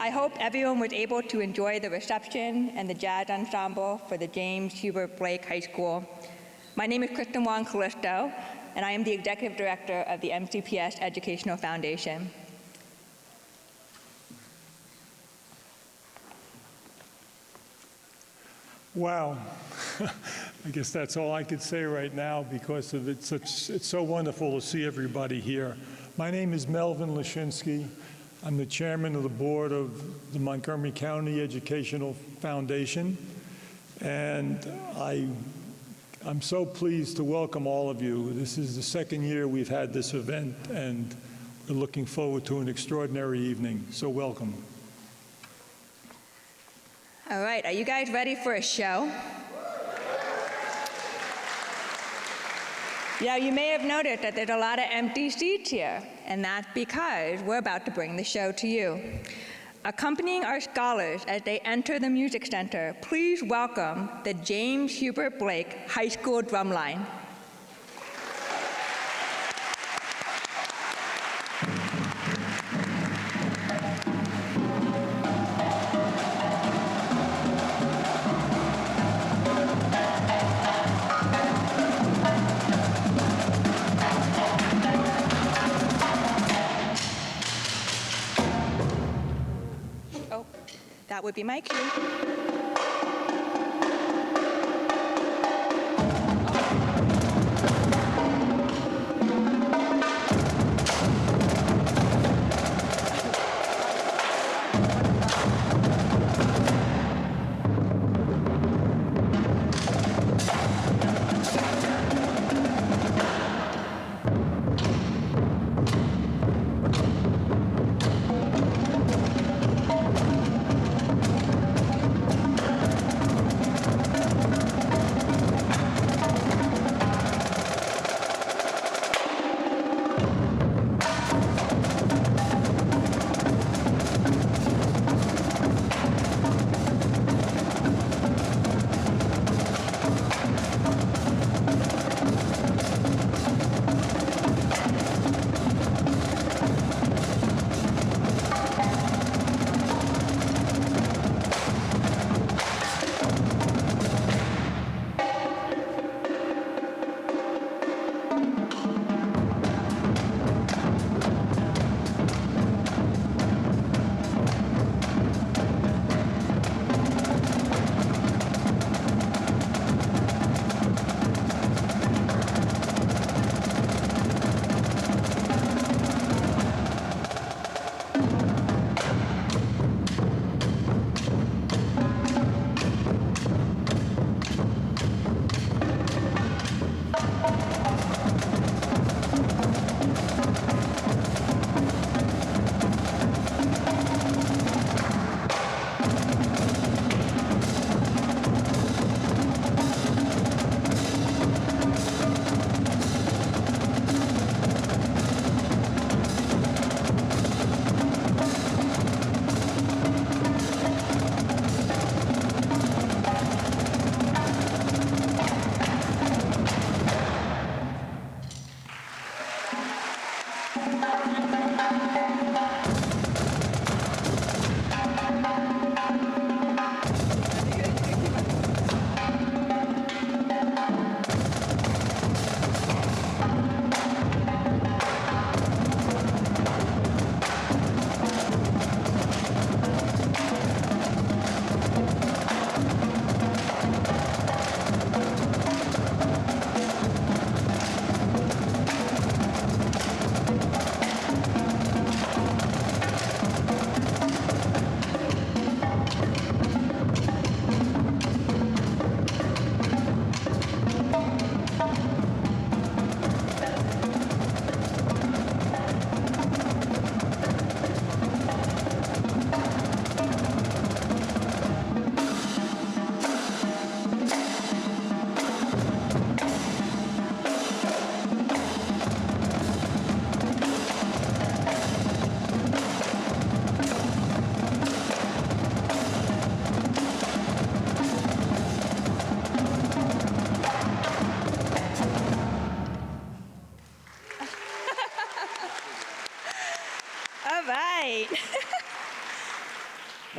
I hope everyone was able to enjoy the reception and the jazz ensemble for the James Hubert Blake High School. My name is Kristen Wong Callisto, and I am the Executive Director of the MCPS Educational Foundation. Wow. I guess that's all I could say right now because of it's so wonderful to see everybody here. My name is Melvin Lashinsky. I'm the chairman of the board of the Montgomery County Educational Foundation, and I'm so pleased to welcome all of you. This is the second year we've had this event, and we're looking forward to an extraordinary evening, so welcome. All right, are you guys ready for a show? Yeah, you may have noticed that there's a lot of empty seats here, and that's because we're about to bring the show to you. Accompanying our scholars as they enter the music center, please welcome the James Hubert Blake High School Drumline. That would be my cue.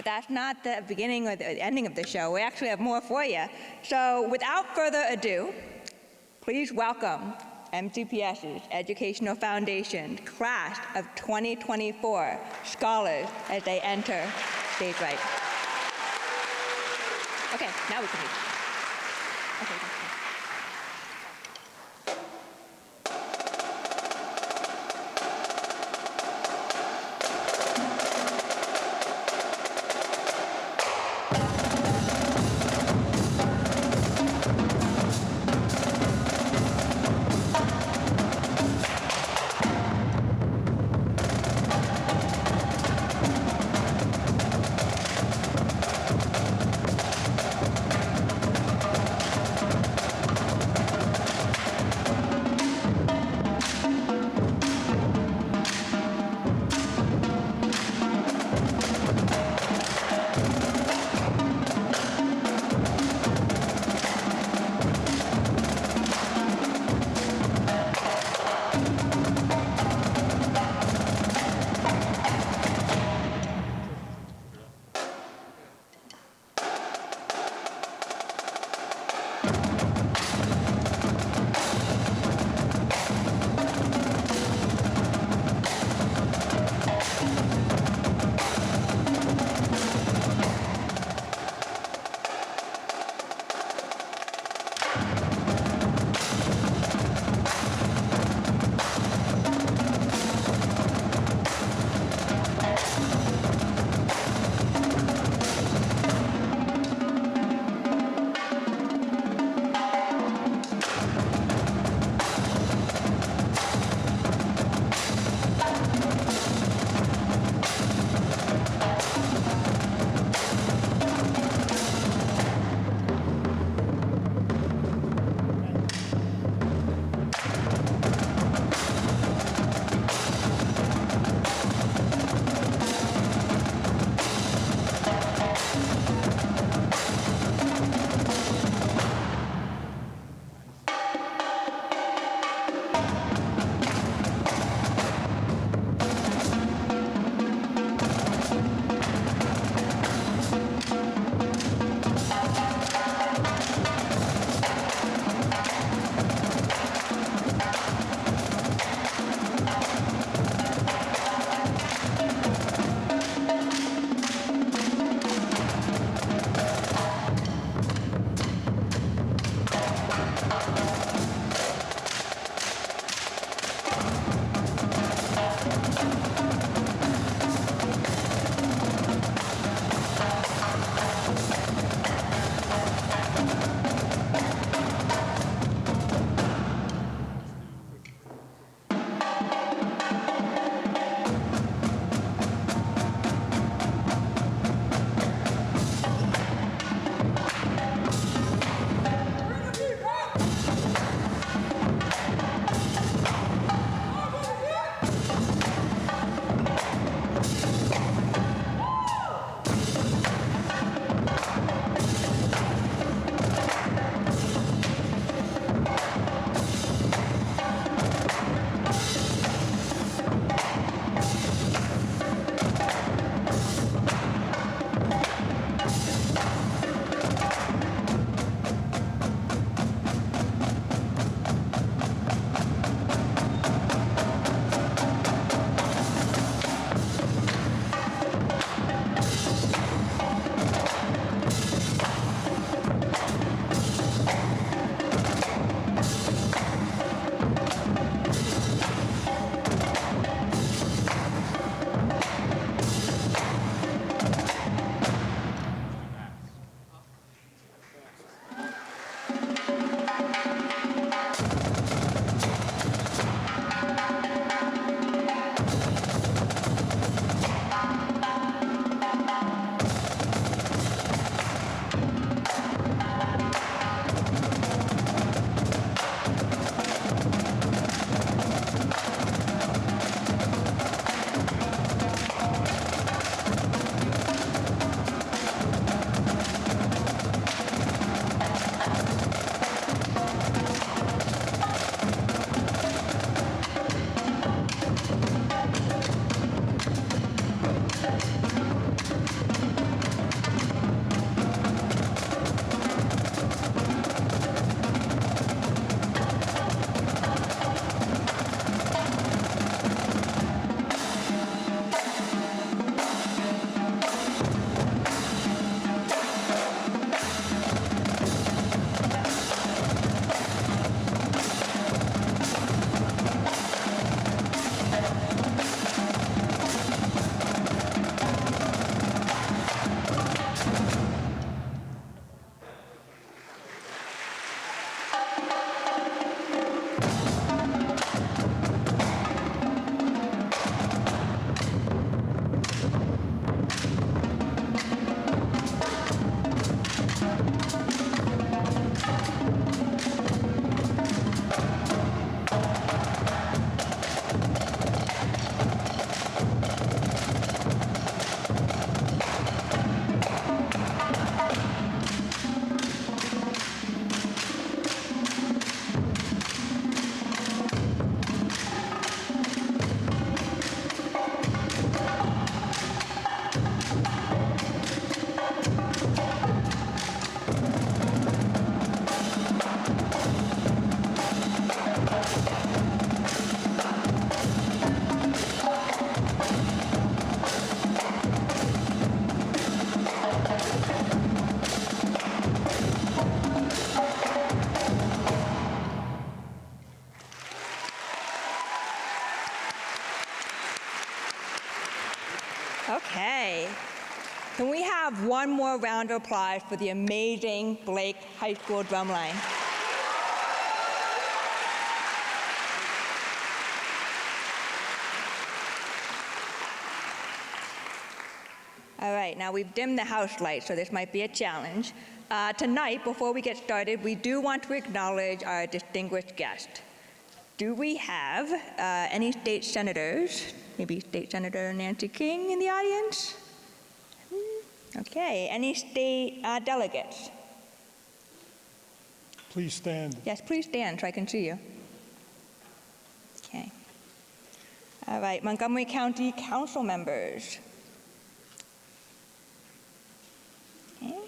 that's not the beginning or the ending of the show. We actually have more for you. So without further ado, please welcome MCPS's Educational Foundation Class of 2024 scholars as they enter stage right. Okay, now we can meet. Okay, that's fine. one more round of applause for the amazing Blake High School drumline. All right, now we've dimmed the house lights, so this might be a challenge. Tonight, before we get started, we do want to acknowledge our distinguished guest. Do we have any state senators, maybe State Senator Nancy King in the audience? Okay, any state delegates? Please stand. Yes, please stand so I can see you. Okay. All right, Montgomery County Council members. Okay.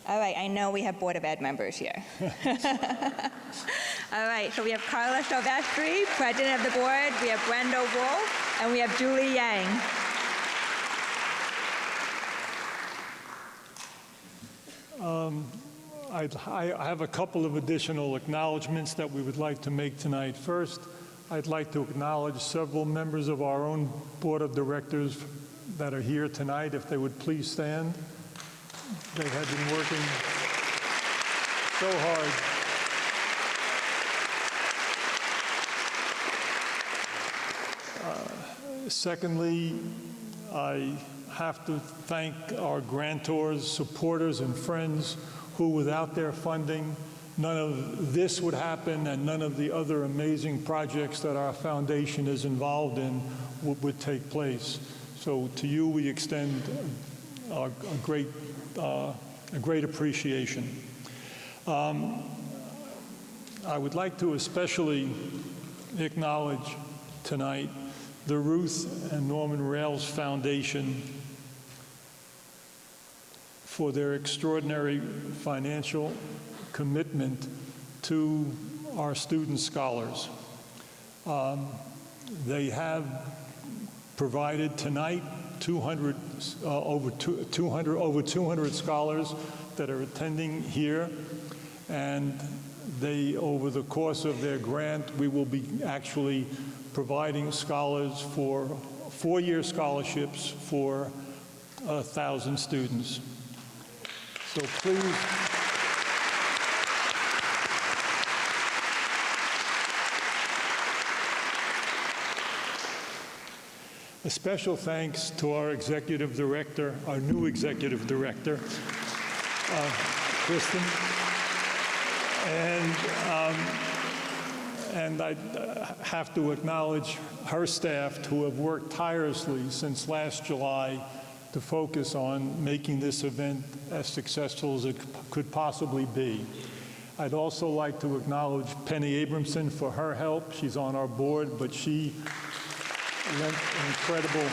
All right, I know we have Board of Ed members here. All right, so we have Carla Silvestri, President of the Board, we have Brenda Wolf, and we have Julie Yang. I have a couple of additional acknowledgments that we would like to make tonight. First, I'd like to acknowledge several members of our own Board of Directors that are here tonight, if they would please stand. They have been working so hard. Secondly, I have to thank our grantors, supporters, and friends who, without their funding, none of this would happen and none of the other amazing projects that our foundation is involved in would take place. So to you, we extend a great appreciation. I would like to especially acknowledge tonight the Ruth and Norman Rales Foundation for their extraordinary financial commitment to our student scholars. They have provided tonight over 200 scholars that are attending here, and they, over the course of their grant, we will be actually providing scholars for 4-year scholarships for 1,000 students. So please, a special thanks to our executive director, our new executive director, Kristen, and I have to acknowledge her staff who have worked tirelessly since last July to focus on making this event as successful as it could possibly be. I'd also like to acknowledge Penny Abramson for her help. She's on our board, but she lent an incredible.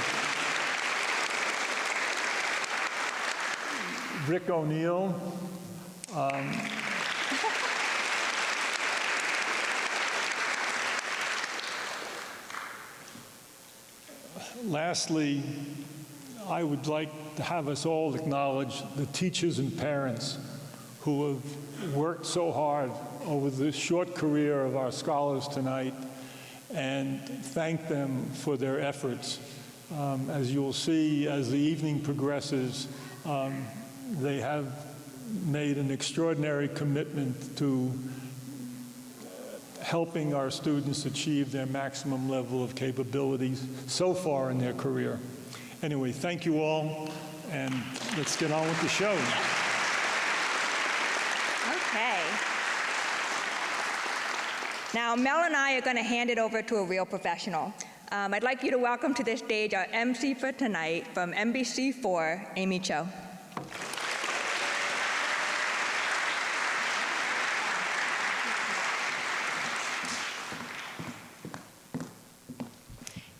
Rick O'Neill. Lastly, I would like to have us all acknowledge the teachers and parents who have worked so hard over the short career of our scholars tonight, and thank them for their efforts. As you'll see, as the evening progresses, they have made an extraordinary commitment to helping our students achieve their maximum level of capabilities so far in their career. Anyway, thank you all, and let's get on with the show. Okay. Now, Mel and I are going to hand it over to a real professional. I'd like you to welcome to this stage our MC for tonight from NBC4, Amy Cho.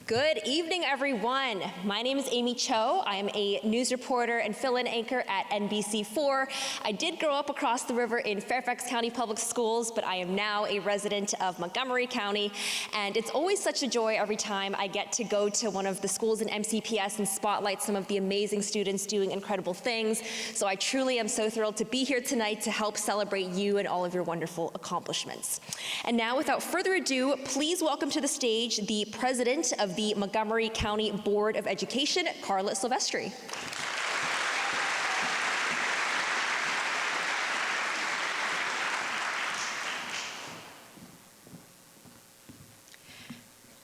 Good evening, everyone. My name is Amy Cho. I am a news reporter and fill-in anchor at NBC4. I did grow up across the river in Fairfax County Public Schools, but I am now a resident of Montgomery County, and it's always such a joy every time I get to go to one of the schools in MCPS and spotlight some of the amazing students doing incredible things. So I truly am so thrilled to be here tonight to help celebrate you and all of your wonderful accomplishments. And now, without further ado, please welcome to the stage the president of the Montgomery County Board of Education, Carla Silvestri.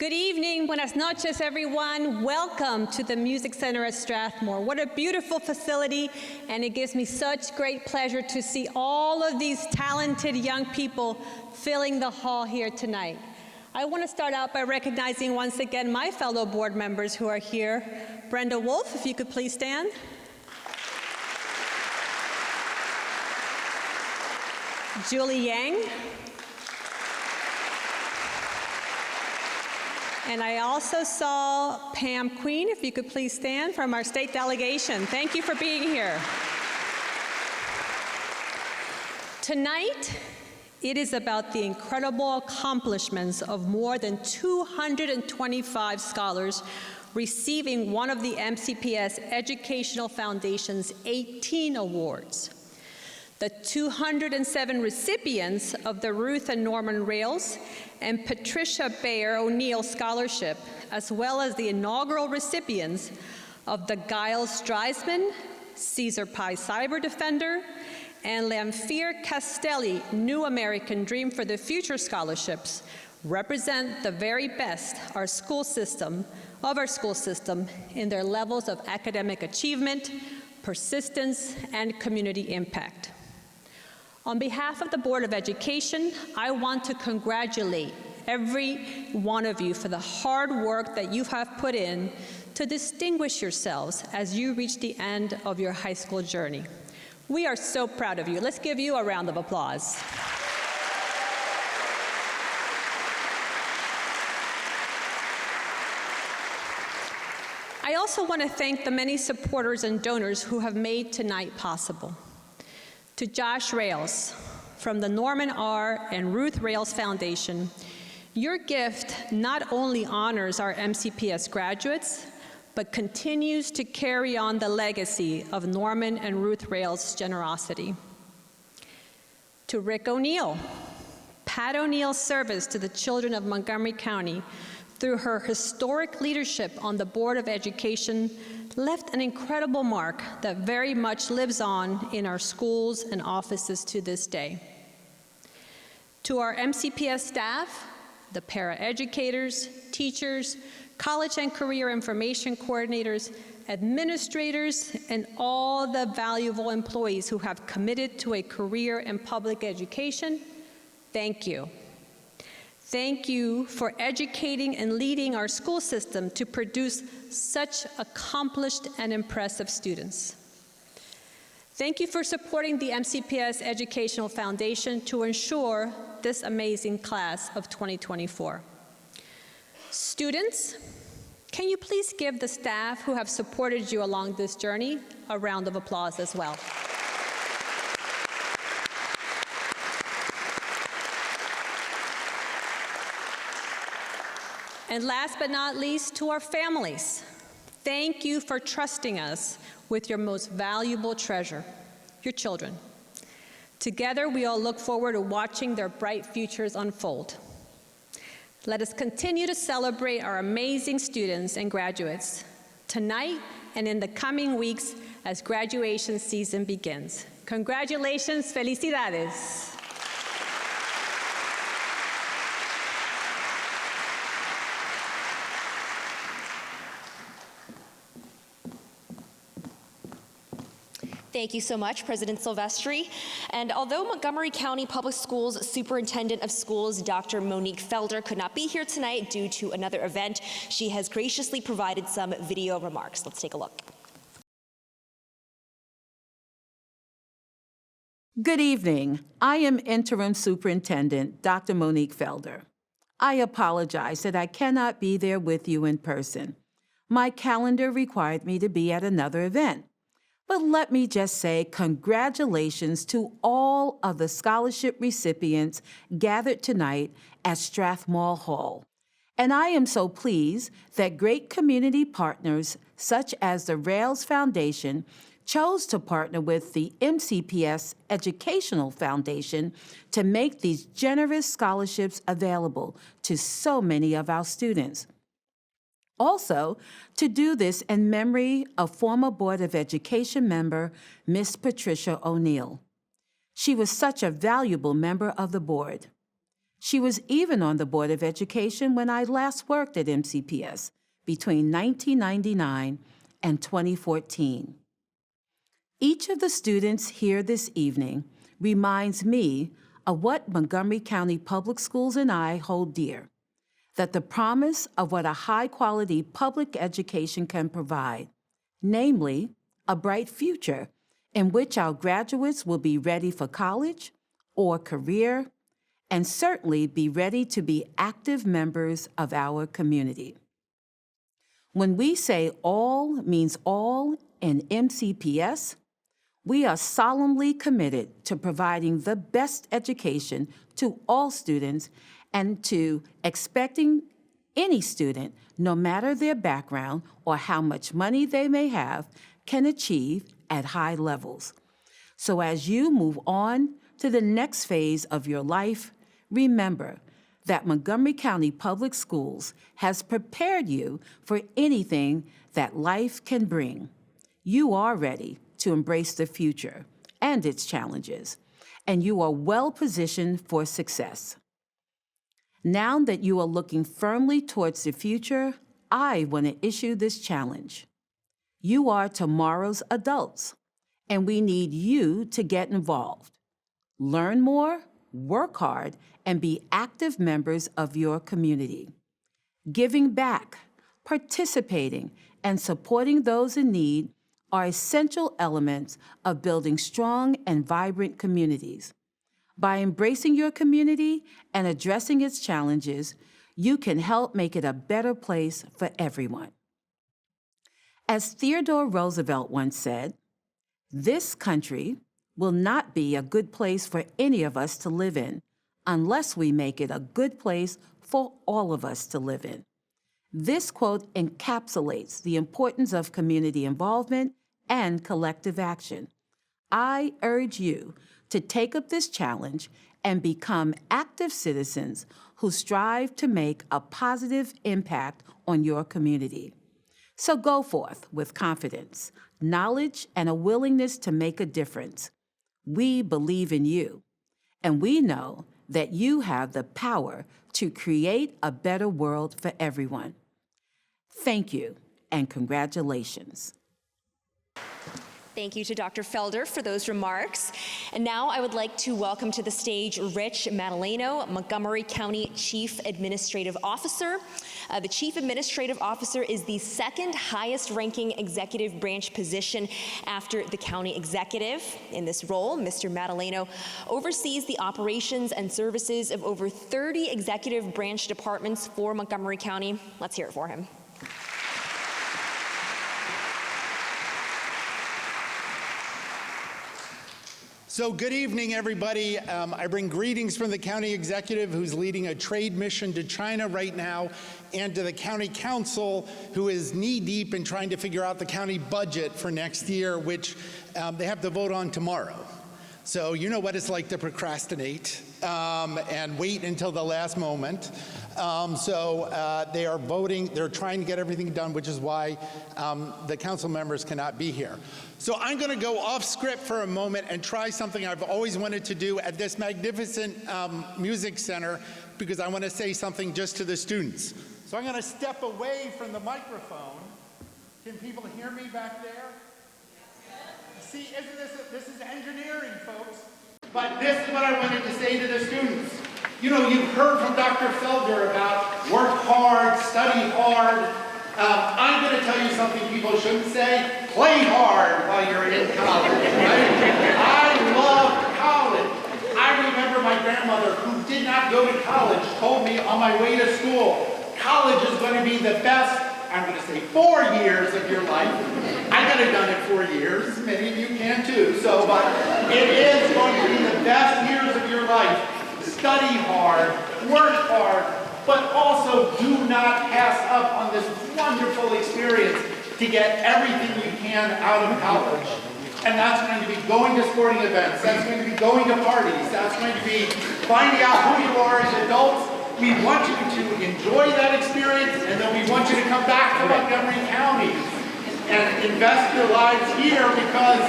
Good evening, buenas noches, everyone. Welcome to the Music Center at Strathmore. What a beautiful facility, and it gives me such great pleasure to see all of these talented young people filling the hall here tonight. I want to start out by recognizing once again my fellow board members who are here. Brenda Wolf, if you could please stand. Julie Yang. And I also saw Pam Queen, if you could please stand, from our state delegation. Thank you for being here. Tonight, it is about the incredible accomplishments of more than 225 scholars receiving one of the MCPS Educational Foundation's 18 awards. The 207 recipients of the Ruth and Norman Rales and Patricia Bayer O'Neill Scholarship, as well as the inaugural recipients of the Giles Streisman, Caesar Pye Cyber Defender, and Lamphir Castelli New American Dream for the Future scholarships, represent the very best of our school system in their levels of academic achievement, persistence, and community impact. On behalf of the Board of Education, I want to congratulate every one of you for the hard work that you have put in to distinguish yourselves as you reach the end of your high school journey. We are so proud of you. Let's give you a round of applause. I also want to thank the many supporters and donors who have made tonight possible. To Josh Rales from the Norman R. and Ruth Rales Foundation, your gift not only honors our MCPS graduates, but continues to carry on the legacy of Norman and Ruth Rales' generosity. To Rick O'Neill, Pat O'Neill's service to the children of Montgomery County through her historic leadership on the Board of Education left an incredible mark that very much lives on in our schools and offices to this day. To our MCPS staff, the paraeducators, teachers, college and career information coordinators, administrators, and all the valuable employees who have committed to a career in public education, thank you. Thank you for educating and leading our school system to produce such accomplished and impressive students. Thank you for supporting the MCPS Educational Foundation to ensure this amazing class of 2024. Students, can you please give the staff who have supported you along this journey a round of applause as well? And last but not least, to our families, thank you for trusting us with your most valuable treasure, your children. Together, we all look forward to watching their bright futures unfold. Let us continue to celebrate our amazing students and graduates tonight and in the coming weeks as graduation season begins. Congratulations, felicidades. Thank you so much, President Silvestri. And although Montgomery County Public Schools Superintendent of Schools, Dr. Monique Felder, could not be here tonight due to another event, she has graciously provided some video remarks. Let's take a look. Good evening. I am Interim Superintendent Dr. Monique Felder. I apologize that I cannot be there with you in person. My calendar required me to be at another event. But let me just say congratulations to all of the scholarship recipients gathered tonight at Strathmore Hall. And I am so pleased that great community partners such as the Rales Foundation chose to partner with the MCPS Educational Foundation to make these generous scholarships available to so many of our students. Also, to do this in memory of former Board of Education member, Miss Patricia O'Neill. She was such a valuable member of the board. She was even on the Board of Education when I last worked at MCPS between 1999 and 2014. Each of the students here this evening reminds me of what Montgomery County Public Schools and I hold dear, that the promise of what a high-quality public education can provide, namely a bright future in which our graduates will be ready for college or career, and certainly be ready to be active members of our community. When we say all means all in MCPS, we are solemnly committed to providing the best education to all students and to expecting any student, no matter their background or how much money they may have, can achieve at high levels. So as you move on to the next phase of your life, remember that Montgomery County Public Schools has prepared you for anything that life can bring. You are ready to embrace the future and its challenges, and you are well positioned for success. Now that you are looking firmly towards the future, I want to issue this challenge. You are tomorrow's adults, and we need you to get involved. Learn more, work hard, and be active members of your community. Giving back, participating, and supporting those in need are essential elements of building strong and vibrant communities. By embracing your community and addressing its challenges, you can help make it a better place for everyone. As Theodore Roosevelt once said, "This country will not be a good place for any of us to live in unless we make it a good place for all of us to live in." This quote encapsulates the importance of community involvement and collective action. I urge you to take up this challenge and become active citizens who strive to make a positive impact on your community. So go forth with confidence, knowledge, and a willingness to make a difference. We believe in you, and we know that you have the power to create a better world for everyone. Thank you, and congratulations. Thank you to Dr. Felder for those remarks. And now I would like to welcome to the stage Rich Madaleno, Montgomery County Chief Administrative Officer. The Chief Administrative Officer is the second highest ranking executive branch position after the county executive. In this role, Mr. Madaleno oversees the operations and services of over 30 executive branch departments for Montgomery County. Let's hear it for him. So good evening, everybody. I bring greetings from the county executive who's leading a trade mission to China right now, and to the county council who is knee-deep in trying to figure out the county budget for next year, which they have to vote on tomorrow. So you know what it's like to procrastinate and wait until the last moment. They are voting, they're trying to get everything done, which is why the council members cannot be here. So I'm going to go off script for a moment and try something I've always wanted to do at this magnificent music center, because I want to say something just to the students. So I'm going to step away from the microphone. Can people hear me back there? See, isn't this is engineering, folks. But this is what I wanted to say to the students. You know, you've heard from Dr. Felder about work hard, study hard. I'm going to tell you something people shouldn't say. Play hard while you're in college, right? I love college. I remember my grandmother, who did not go to college, told me on my way to school, college is going to be the best, I'm going to say 4 years of your life. I could have done it 4 years. Many of you can too. But it is going to be the best years of your life. Study hard, work hard, but also do not pass up on this wonderful experience to get everything you can out of college. And that's going to be going to sporting events. That's going to be going to parties. That's going to be finding out who you are as adults. We want you to enjoy that experience, and then we want you to come back to Montgomery County and invest your lives here, because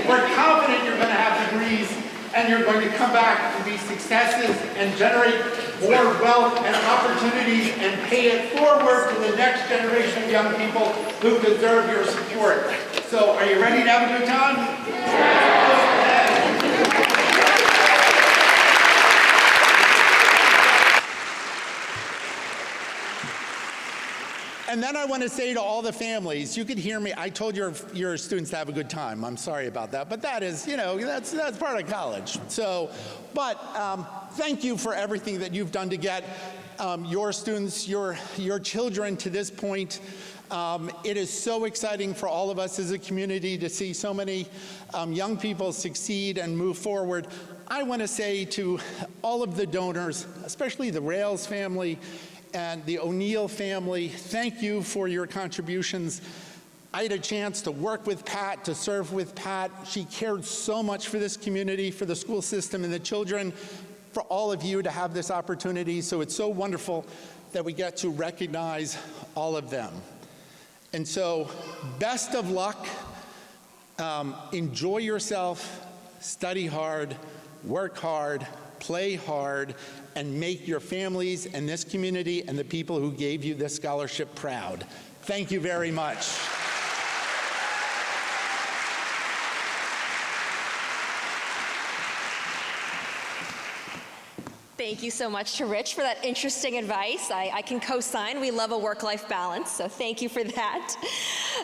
we're confident you're going to have degrees and you're going to come back and be successes and generate more wealth and opportunities and pay it forward to the next generation of young people who deserve your support. So are you ready to have a good time? And then I want to say to all the families, you could hear me, I told your students to have a good time. I'm sorry about that, but that is, that's part of college. So, but thank you for everything that you've done to get your students, your children to this point. It is so exciting for all of us as a community to see so many young people succeed and move forward. I want to say to all of the donors, especially the Rails family, and the O'Neill family, thank you for your contributions. I had a chance to work with Pat, to serve with Pat. She cared so much for this community, for the school system and the children, for all of you to have this opportunity. So it's so wonderful that we get to recognize all of them. And so, best of luck. Enjoy yourself, study hard, work hard, play hard, and make your families and this community and the people who gave you this scholarship proud. Thank you very much. Thank you so much to Rich for that interesting advice. I can co-sign. We love a work-life balance, so thank you for that.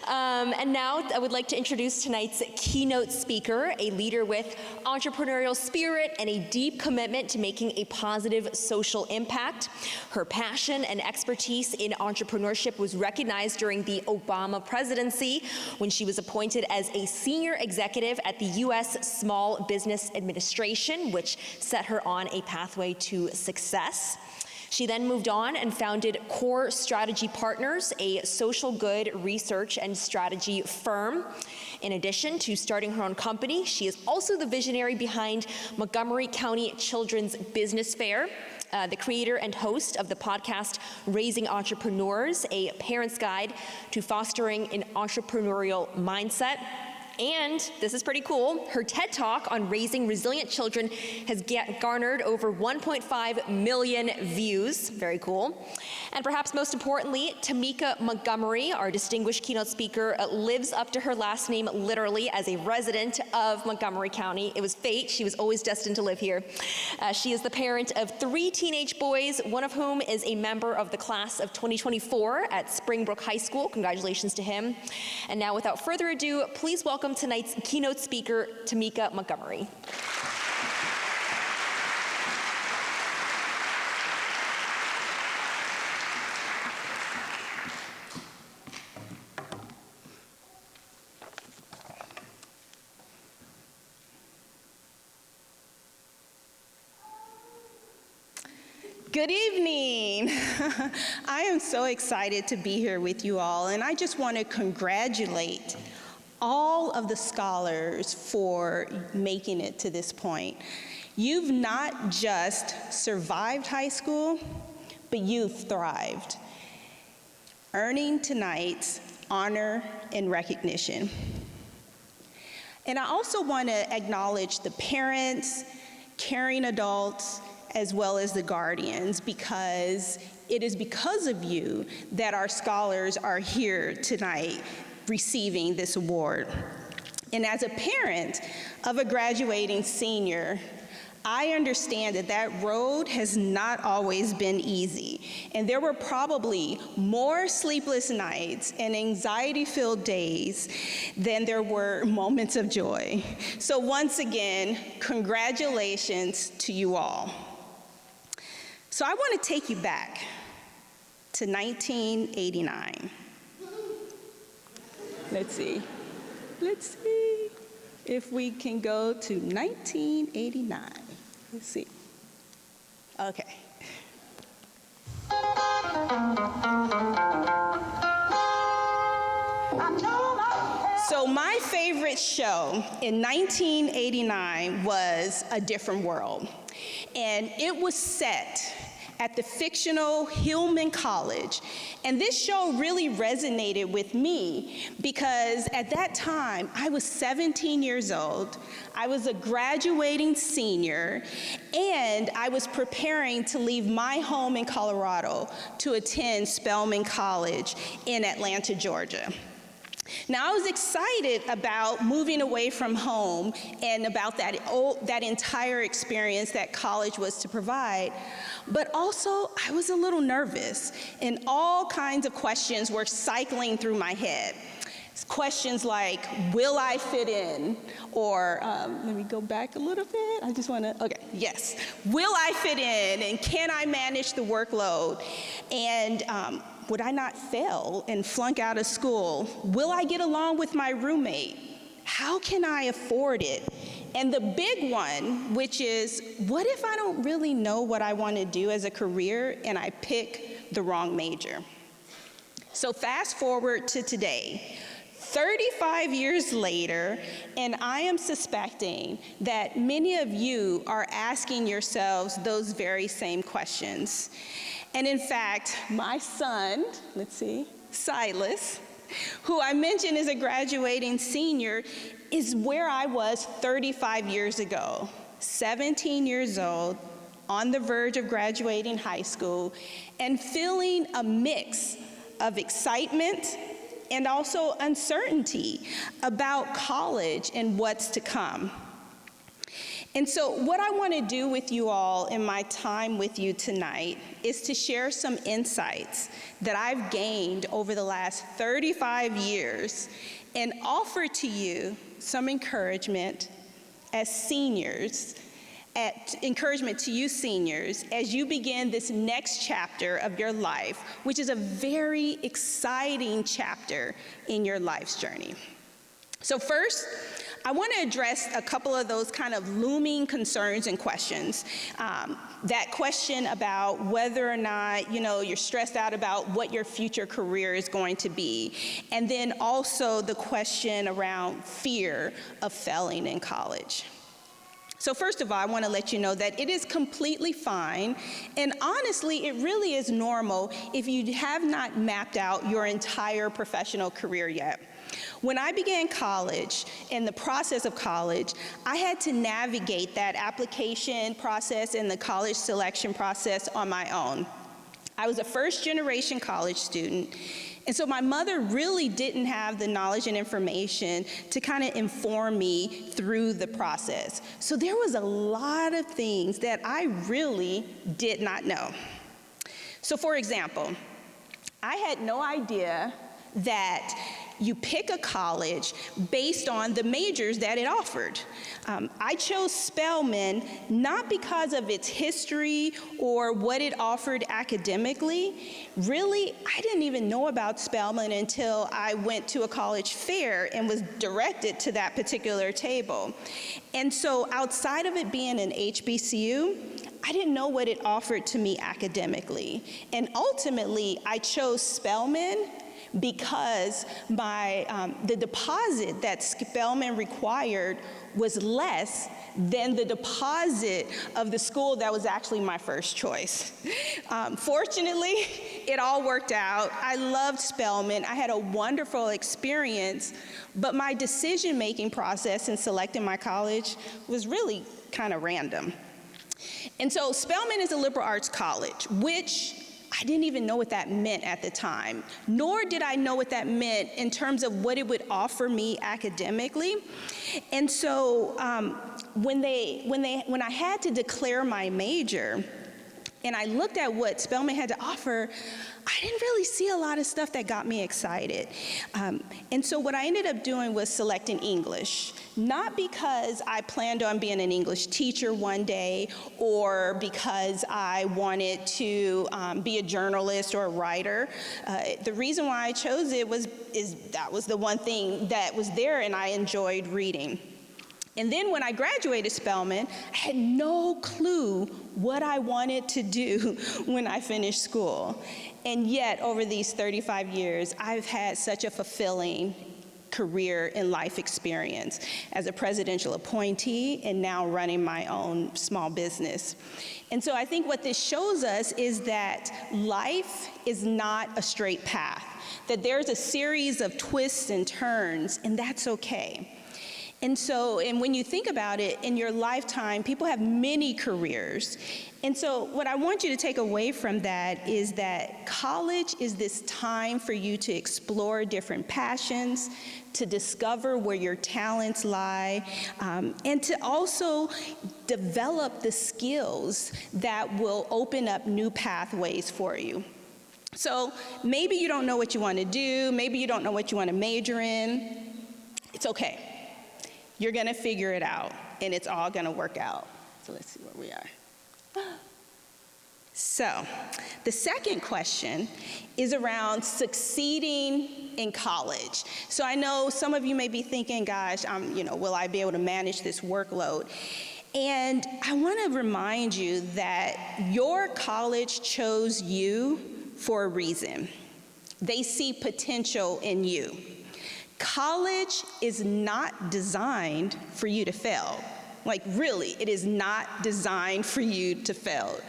And now I would like to introduce tonight's keynote speaker, a leader with entrepreneurial spirit and a deep commitment to making a positive social impact. Her passion and expertise in entrepreneurship was recognized during the Obama presidency when she was appointed as a senior executive at the U.S. Small Business Administration, which set her on a pathway to success. She then moved on and founded Core Strategy Partners, a social good research and strategy firm. In addition to starting her own company, she is also the visionary behind Montgomery County Children's Business Fair, the creator and host of the podcast Raising Entrepreneurs, a parent's guide to fostering an entrepreneurial mindset. And this is pretty cool, her TED Talk on raising resilient children has garnered over 1.5 million views. Very cool. And perhaps most importantly, Tamika Montgomery, our distinguished keynote speaker, lives up to her last name literally as a resident of Montgomery County. It was fate. She was always destined to live here. She is the parent of 3 teenage boys, one of whom is a member of the class of 2024 at Springbrook High School. Congratulations to him. And now, without further ado, please welcome tonight's keynote speaker, Tamika Montgomery. Good evening. I am so excited to be here with you all, and I just want to congratulate all of the scholars for making it to this point. You've not just survived high school, but you've thrived, earning tonight's honor and recognition. And I also want to acknowledge the parents, caring adults, as well as the guardians, because it is because of you that our scholars are here tonight receiving this award. And as a parent of a graduating senior, I understand that that road has not always been easy. And there were probably more sleepless nights and anxiety-filled days than there were moments of joy. So once again, congratulations to you all. So I want to take you back to 1989. Let's see if we can go to 1989. Let's see. Okay. So my favorite show in 1989 was A Different World. And it was set at the fictional Hillman College And this show really resonated with me because at that time, I was 17 years old, I was a graduating senior, and I was preparing to leave my home in Colorado to attend Spelman College in Atlanta, Georgia. Now, I was excited about moving away from home and about that entire experience that college was to provide, but also I was a little nervous, and all kinds of questions were cycling through my head. Questions like, will I fit in? Or, let me go back a little bit. I just want to, okay, yes. Will I fit in, and can I manage the workload? And would I not fail and flunk out of school? Will I get along with my roommate? How can I afford it? And the big one, which is, what if I don't really know what I want to do as a career and I pick the wrong major? So fast forward to today, 35 years later, and I am suspecting that many of you are asking yourselves those very same questions. And in fact, my son, Silas, who I mentioned is a graduating senior, is where I was 35 years ago, 17 years old, on the verge of graduating high school, and feeling a mix of excitement and also uncertainty about college and what's to come. And so what I want to do with you all in my time with you tonight is to share some insights that I've gained over the last 35 years and offer to you some encouragement as seniors, encouragement to you seniors as you begin this next chapter of your life, which is a very exciting chapter in your life's journey. So first, I want to address a couple of those kind of looming concerns and questions. That question about whether or not, you're stressed out about what your future career is going to be. And then also the question around fear of failing in college. So first of all, I want to let you know that it is completely fine, and honestly, it really is normal if you have not mapped out your entire professional career yet. When I began college, in the process of college, I had to navigate that application process and the college selection process on my own. I was a first-generation college student, and so my mother really didn't have the knowledge and information to kind of inform me through the process. So there was a lot of things that I really did not know. So for example, I had no idea that you pick a college based on the majors that it offered. I chose Spelman not because of its history or what it offered academically. Really, I didn't even know about Spelman until I went to a college fair and was directed to that particular table. And so outside of it being an HBCU, I didn't know what it offered to me academically. And ultimately, I chose Spelman because the deposit that Spelman required was less than the deposit of the school that was actually my first choice. Fortunately, it all worked out. I loved Spelman. I had a wonderful experience, but my decision-making process in selecting my college was really kind of random. And so Spelman is a liberal arts college, which I didn't even know what that meant at the time, nor did I know what that meant in terms of what it would offer me academically. And so when I had to declare my major, and I looked at what Spelman had to offer, I didn't really see a lot of stuff that got me excited. And so what I ended up doing was selecting English, not because I planned on being an English teacher one day or because I wanted to be a journalist or a writer. The reason why I chose it is that was the one thing that was there and I enjoyed reading. And then when I graduated Spelman, I had no clue what I wanted to do when I finished school. And yet, over these 35 years, I've had such a fulfilling career and life experience as a presidential appointee and now running my own small business. And so I think what this shows us is that life is not a straight path, that there's a series of twists and turns, and that's okay. And when you think about it, in your lifetime, people have many careers. And so what I want you to take away from that is that college is this time for you to explore different passions, to discover where your talents lie, and to also develop the skills that will open up new pathways for you. So maybe you don't know what you want to do, maybe you don't know what you want to major in. It's okay. You're going to figure it out, and it's all going to work out. So let's see where we are. So the second question is around succeeding in college. So I know some of you may be thinking, gosh, will I be able to manage this workload? And I want to remind you that your college chose you for a reason. They see potential in you. College is not designed for you to fail. Like really, it is not designed for you to fail.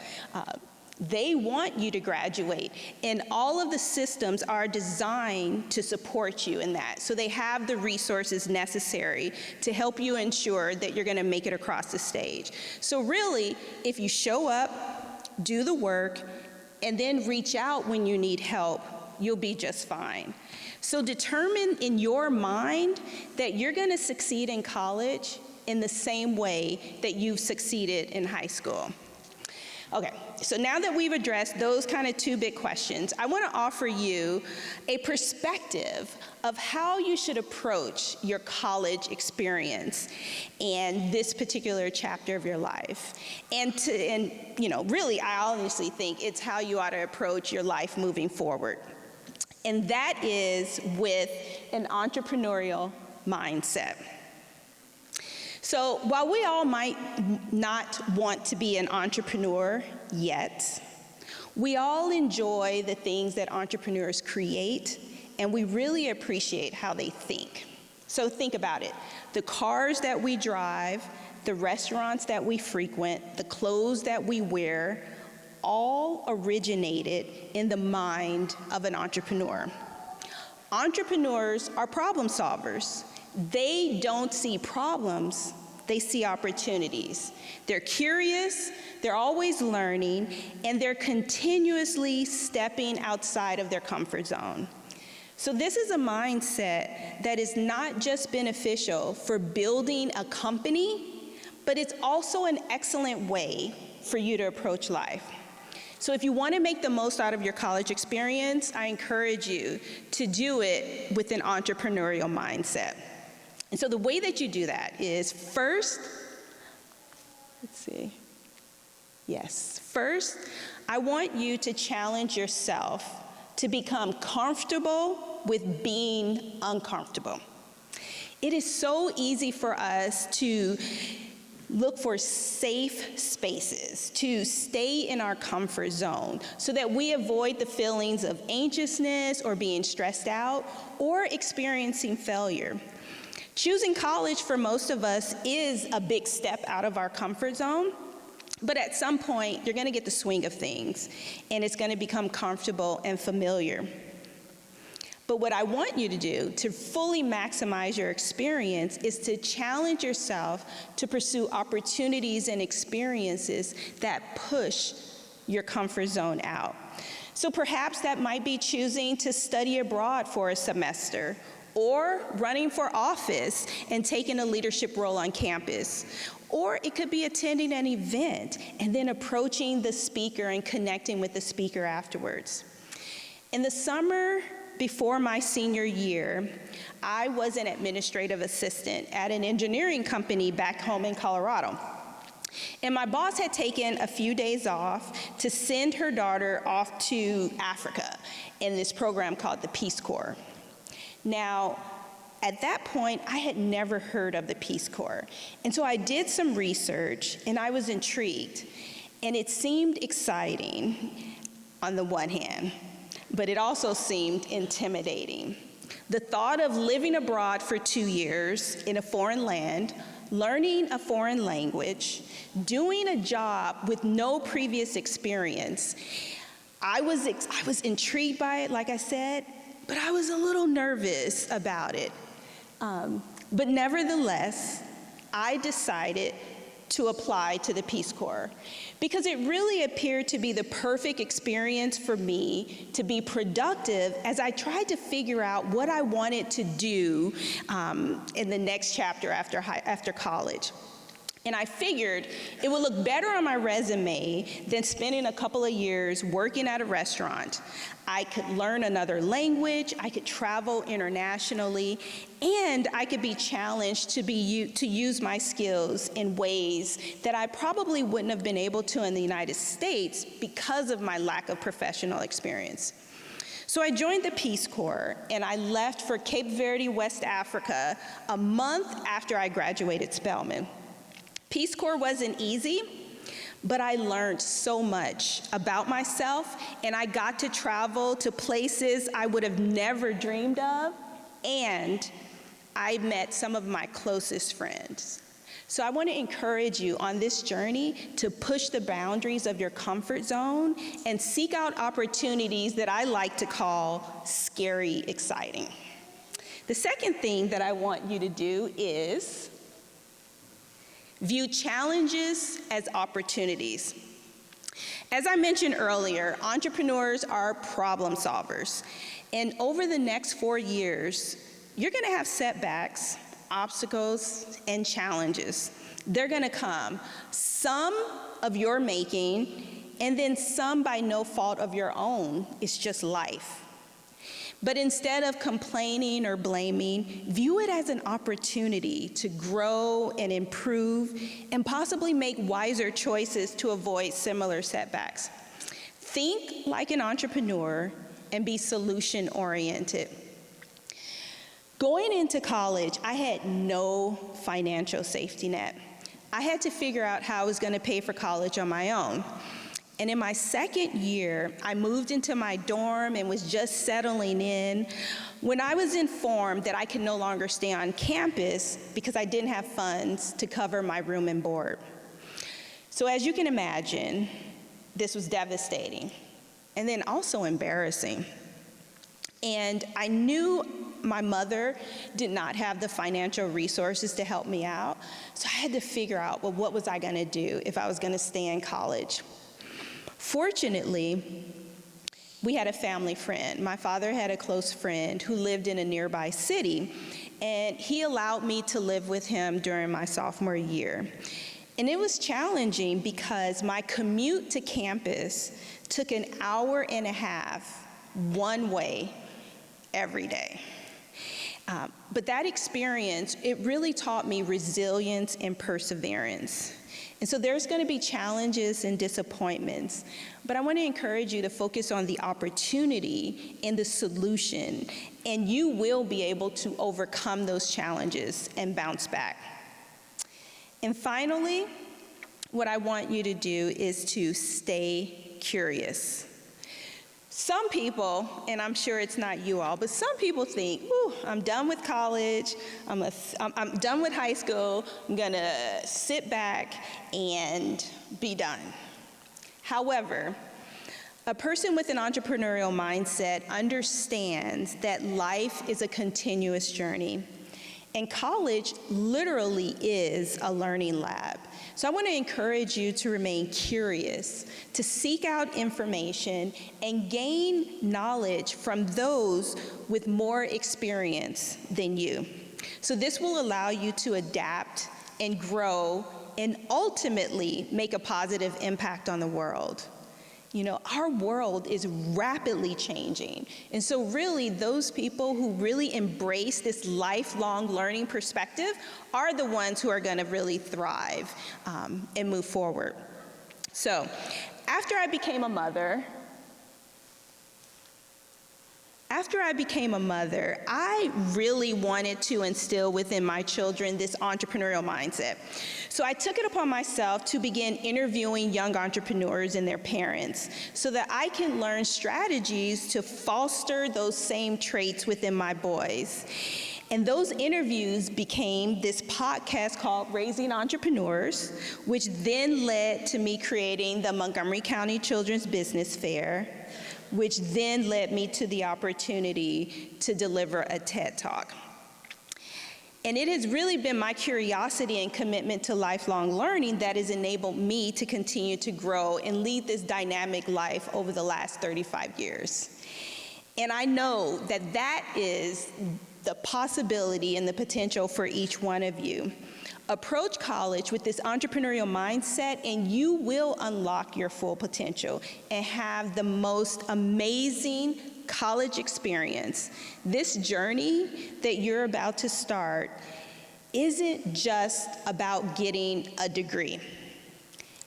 They want you to graduate, and all of the systems are designed to support you in that. So they have the resources necessary to help you ensure that you're going to make it across the stage. So really, if you show up, do the work, and then reach out when you need help, you'll be just fine. So determine in your mind that you're going to succeed in college in the same way that you've succeeded in high school. Okay, so now that we've addressed those kind of two big questions, I want to offer you a perspective of how you should approach your college experience and this particular chapter of your life. And really, I honestly think it's how you ought to approach your life moving forward. And that is with an entrepreneurial mindset. So while we all might not want to be an entrepreneur yet, we all enjoy the things that entrepreneurs create, and we really appreciate how they think. So think about it. The cars that we drive, the restaurants that we frequent, the clothes that we wear, all originated in the mind of an entrepreneur. Entrepreneurs are problem solvers. They don't see problems, they see opportunities. They're curious, they're always learning, and they're continuously stepping outside of their comfort zone. So this is a mindset that is not just beneficial for building a company, but it's also an excellent way for you to approach life. So if you want to make the most out of your college experience, I encourage you to do it with an entrepreneurial mindset. And so the way that you do that is first, I want you to challenge yourself to become comfortable with being uncomfortable. It is so easy for us to look for safe spaces, to stay in our comfort zone so that we avoid the feelings of anxiousness or being stressed out or experiencing failure. Choosing college for most of us is a big step out of our comfort zone, but at some point you're going to get the swing of things and it's going to become comfortable and familiar. But what I want you to do to fully maximize your experience is to challenge yourself to pursue opportunities and experiences that push your comfort zone out. So perhaps that might be choosing to study abroad for a semester, or running for office and taking a leadership role on campus. Or it could be attending an event and then approaching the speaker and connecting with the speaker afterwards. In the summer before my senior year, I was an administrative assistant at an engineering company back home in Colorado. And my boss had taken a few days off to send her daughter off to Africa in this program called the Peace Corps. Now, at that point, I had never heard of the Peace Corps. And so I did some research, and I was intrigued. And it seemed exciting on the one hand, but it also seemed intimidating. The thought of living abroad for 2 years in a foreign land, learning a foreign language, doing a job with no previous experience, I was intrigued by it, like I said, but I was a little nervous about it. But nevertheless, I decided to apply to the Peace Corps because it really appeared to be the perfect experience for me to be productive as I tried to figure out what I wanted to do in the next chapter after college. And I figured it would look better on my resume than spending a couple of years working at a restaurant. I could learn another language, I could travel internationally, and I could be challenged to use my skills in ways that I probably wouldn't have been able to in the United States because of my lack of professional experience. So I joined the Peace Corps, and I left for Cape Verde, West Africa, a month after I graduated Spelman. Peace Corps wasn't easy, but I learned so much about myself, and I got to travel to places I would have never dreamed of, and I met some of my closest friends. So I want to encourage you on this journey to push the boundaries of your comfort zone and seek out opportunities that I like to call scary exciting. The second thing that I want you to do is view challenges as opportunities. As I mentioned earlier, entrepreneurs are problem solvers. And over the next 4 years, you're going to have setbacks, obstacles, and challenges. They're going to come, some of your making, and then some by no fault of your own. It's just life. But instead of complaining or blaming, view it as an opportunity to grow and improve and possibly make wiser choices to avoid similar setbacks. Think like an entrepreneur and be solution-oriented. Going into college, I had no financial safety net. I had to figure out how I was going to pay for college on my own. And in my second year, I moved into my dorm and was just settling in when I was informed that I could no longer stay on campus because I didn't have funds to cover my room and board. So as you can imagine, this was devastating and then also embarrassing. And I knew my mother did not have the financial resources to help me out, so I had to figure out, well, what was I going to do if I was going to stay in college? Fortunately, we had a family friend. My father had a close friend who lived in a nearby city, and he allowed me to live with him during my sophomore year. And it was challenging because my commute to campus took an hour and a half one way every day. But that experience, it really taught me resilience and perseverance. And so there's going to be challenges and disappointments, but I want to encourage you to focus on the opportunity and the solution, and you will be able to overcome those challenges and bounce back. And finally, what I want you to do is to stay curious. Some people, and I'm sure it's not you all, but some people think, ooh, I'm done with college, I'm done with high school, I'm gonna sit back and be done. However, a person with an entrepreneurial mindset understands that life is a continuous journey, and college literally is a learning lab. So I want to encourage you to remain curious, to seek out information and gain knowledge from those with more experience than you. So this will allow you to adapt and grow and ultimately make a positive impact on the world. You know, our world is rapidly changing. And so really, those people who really embrace this lifelong learning perspective are the ones who are going to really thrive and move forward. So after I became a mother, After I became a mother, I really wanted to instill within my children this entrepreneurial mindset. So I took it upon myself to begin interviewing young entrepreneurs and their parents so that I can learn strategies to foster those same traits within my boys. And those interviews became this podcast called Raising Entrepreneurs, which then led to me creating the Montgomery County Children's Business Fair, which then led me to the opportunity to deliver a TED Talk. And it has really been my curiosity and commitment to lifelong learning that has enabled me to continue to grow and lead this dynamic life over the last 35 years. And I know that that is the possibility and the potential for each one of you. Approach college with this entrepreneurial mindset and you will unlock your full potential and have the most amazing college experience. This journey that you're about to start isn't just about getting a degree.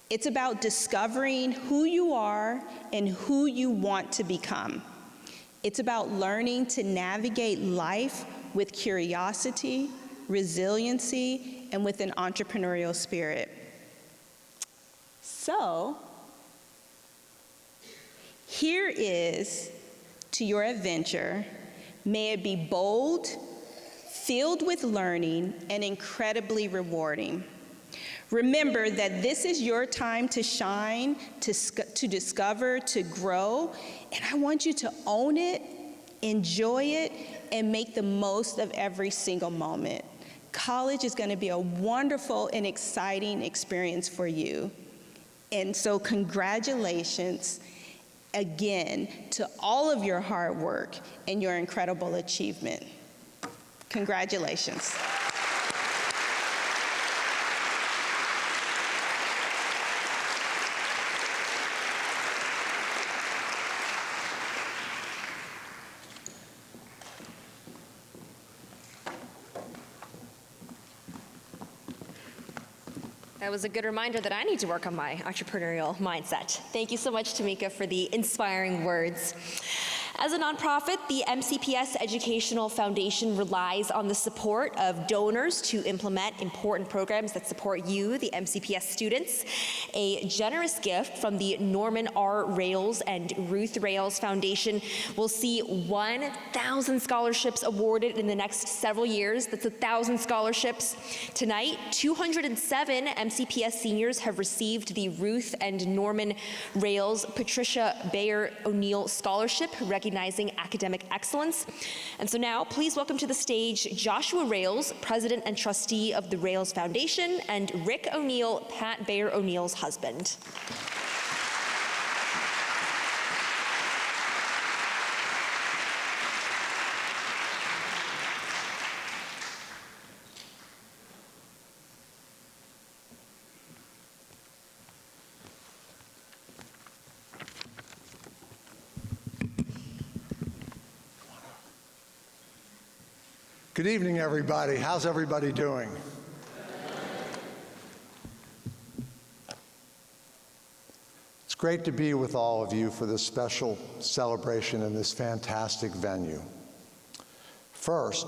It's about discovering who you are and who you want to become. It's about learning to navigate life with curiosity, resiliency, and with an entrepreneurial spirit. So, here is to your adventure. May it be bold, filled with learning, and incredibly rewarding. Remember that this is your time to shine, to discover, to grow, and I want you to own it, enjoy it, and make the most of every single moment. College is going to be a wonderful and exciting experience for you. And so congratulations again to all of your hard work and your incredible achievement. Congratulations. That was a good reminder that I need to work on my entrepreneurial mindset. Thank you so much, Tamika, for the inspiring words. As a nonprofit, the MCPS Educational Foundation relies on the support of donors to implement important programs that support you, the MCPS students. A generous gift from the Norman R. Rales and Ruth Rales Foundation will see 1,000 scholarships awarded in the next several years. That's 1,000 scholarships. Tonight, 207 MCPS seniors have received the Ruth and Norman Rales Patricia Bayer O'Neill Scholarship, recognizing academic excellence. And so now, please welcome to the stage Joshua Rales, President and Trustee of the Rales Foundation, and Rick O'Neill, Pat Bayer O'Neill's husband. Good evening, everybody. How's everybody doing? It's great to be with all of you for this special celebration in this fantastic venue. First,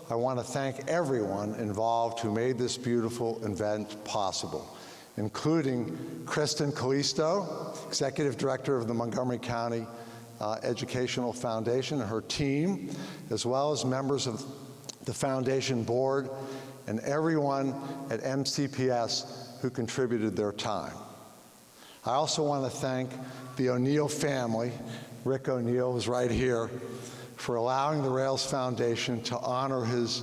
I want to thank everyone involved who made this beautiful event possible, including Kristen Callisto, Executive Director of the Montgomery County Educational Foundation, and her team, as well as members of the Foundation Board, and everyone at MCPS who contributed their time. I also want to thank the O'Neill family, Rick O'Neill is right here, for allowing the Rales Foundation to honor his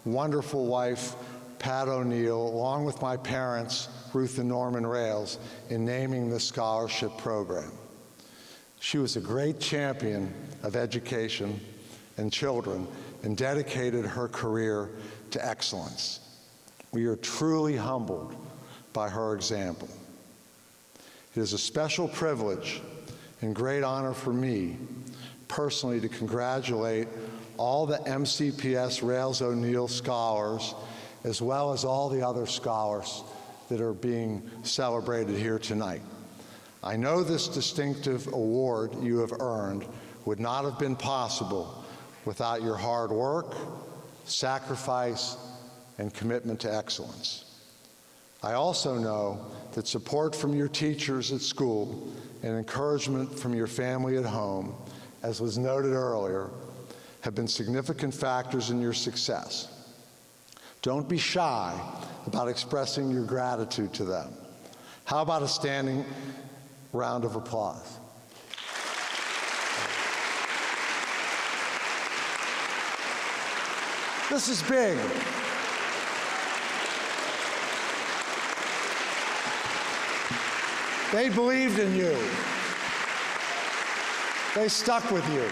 wonderful wife, Pat O'Neill, along with my parents, Ruth and Norman Rales, in naming the scholarship program. She was a great champion of education and children and dedicated her career to excellence. We are truly humbled by her example. It is a special privilege and great honor for me personally to congratulate all the MCPS Rales O'Neill scholars, as well as all the other scholars that are being celebrated here tonight. I know this distinctive award you have earned would not have been possible without your hard work, sacrifice, and commitment to excellence. I also know that support from your teachers at school and encouragement from your family at home, as was noted earlier, have been significant factors in your success. Don't be shy about expressing your gratitude to them. How about a standing round of applause? This is big. They believed in you. They stuck with you.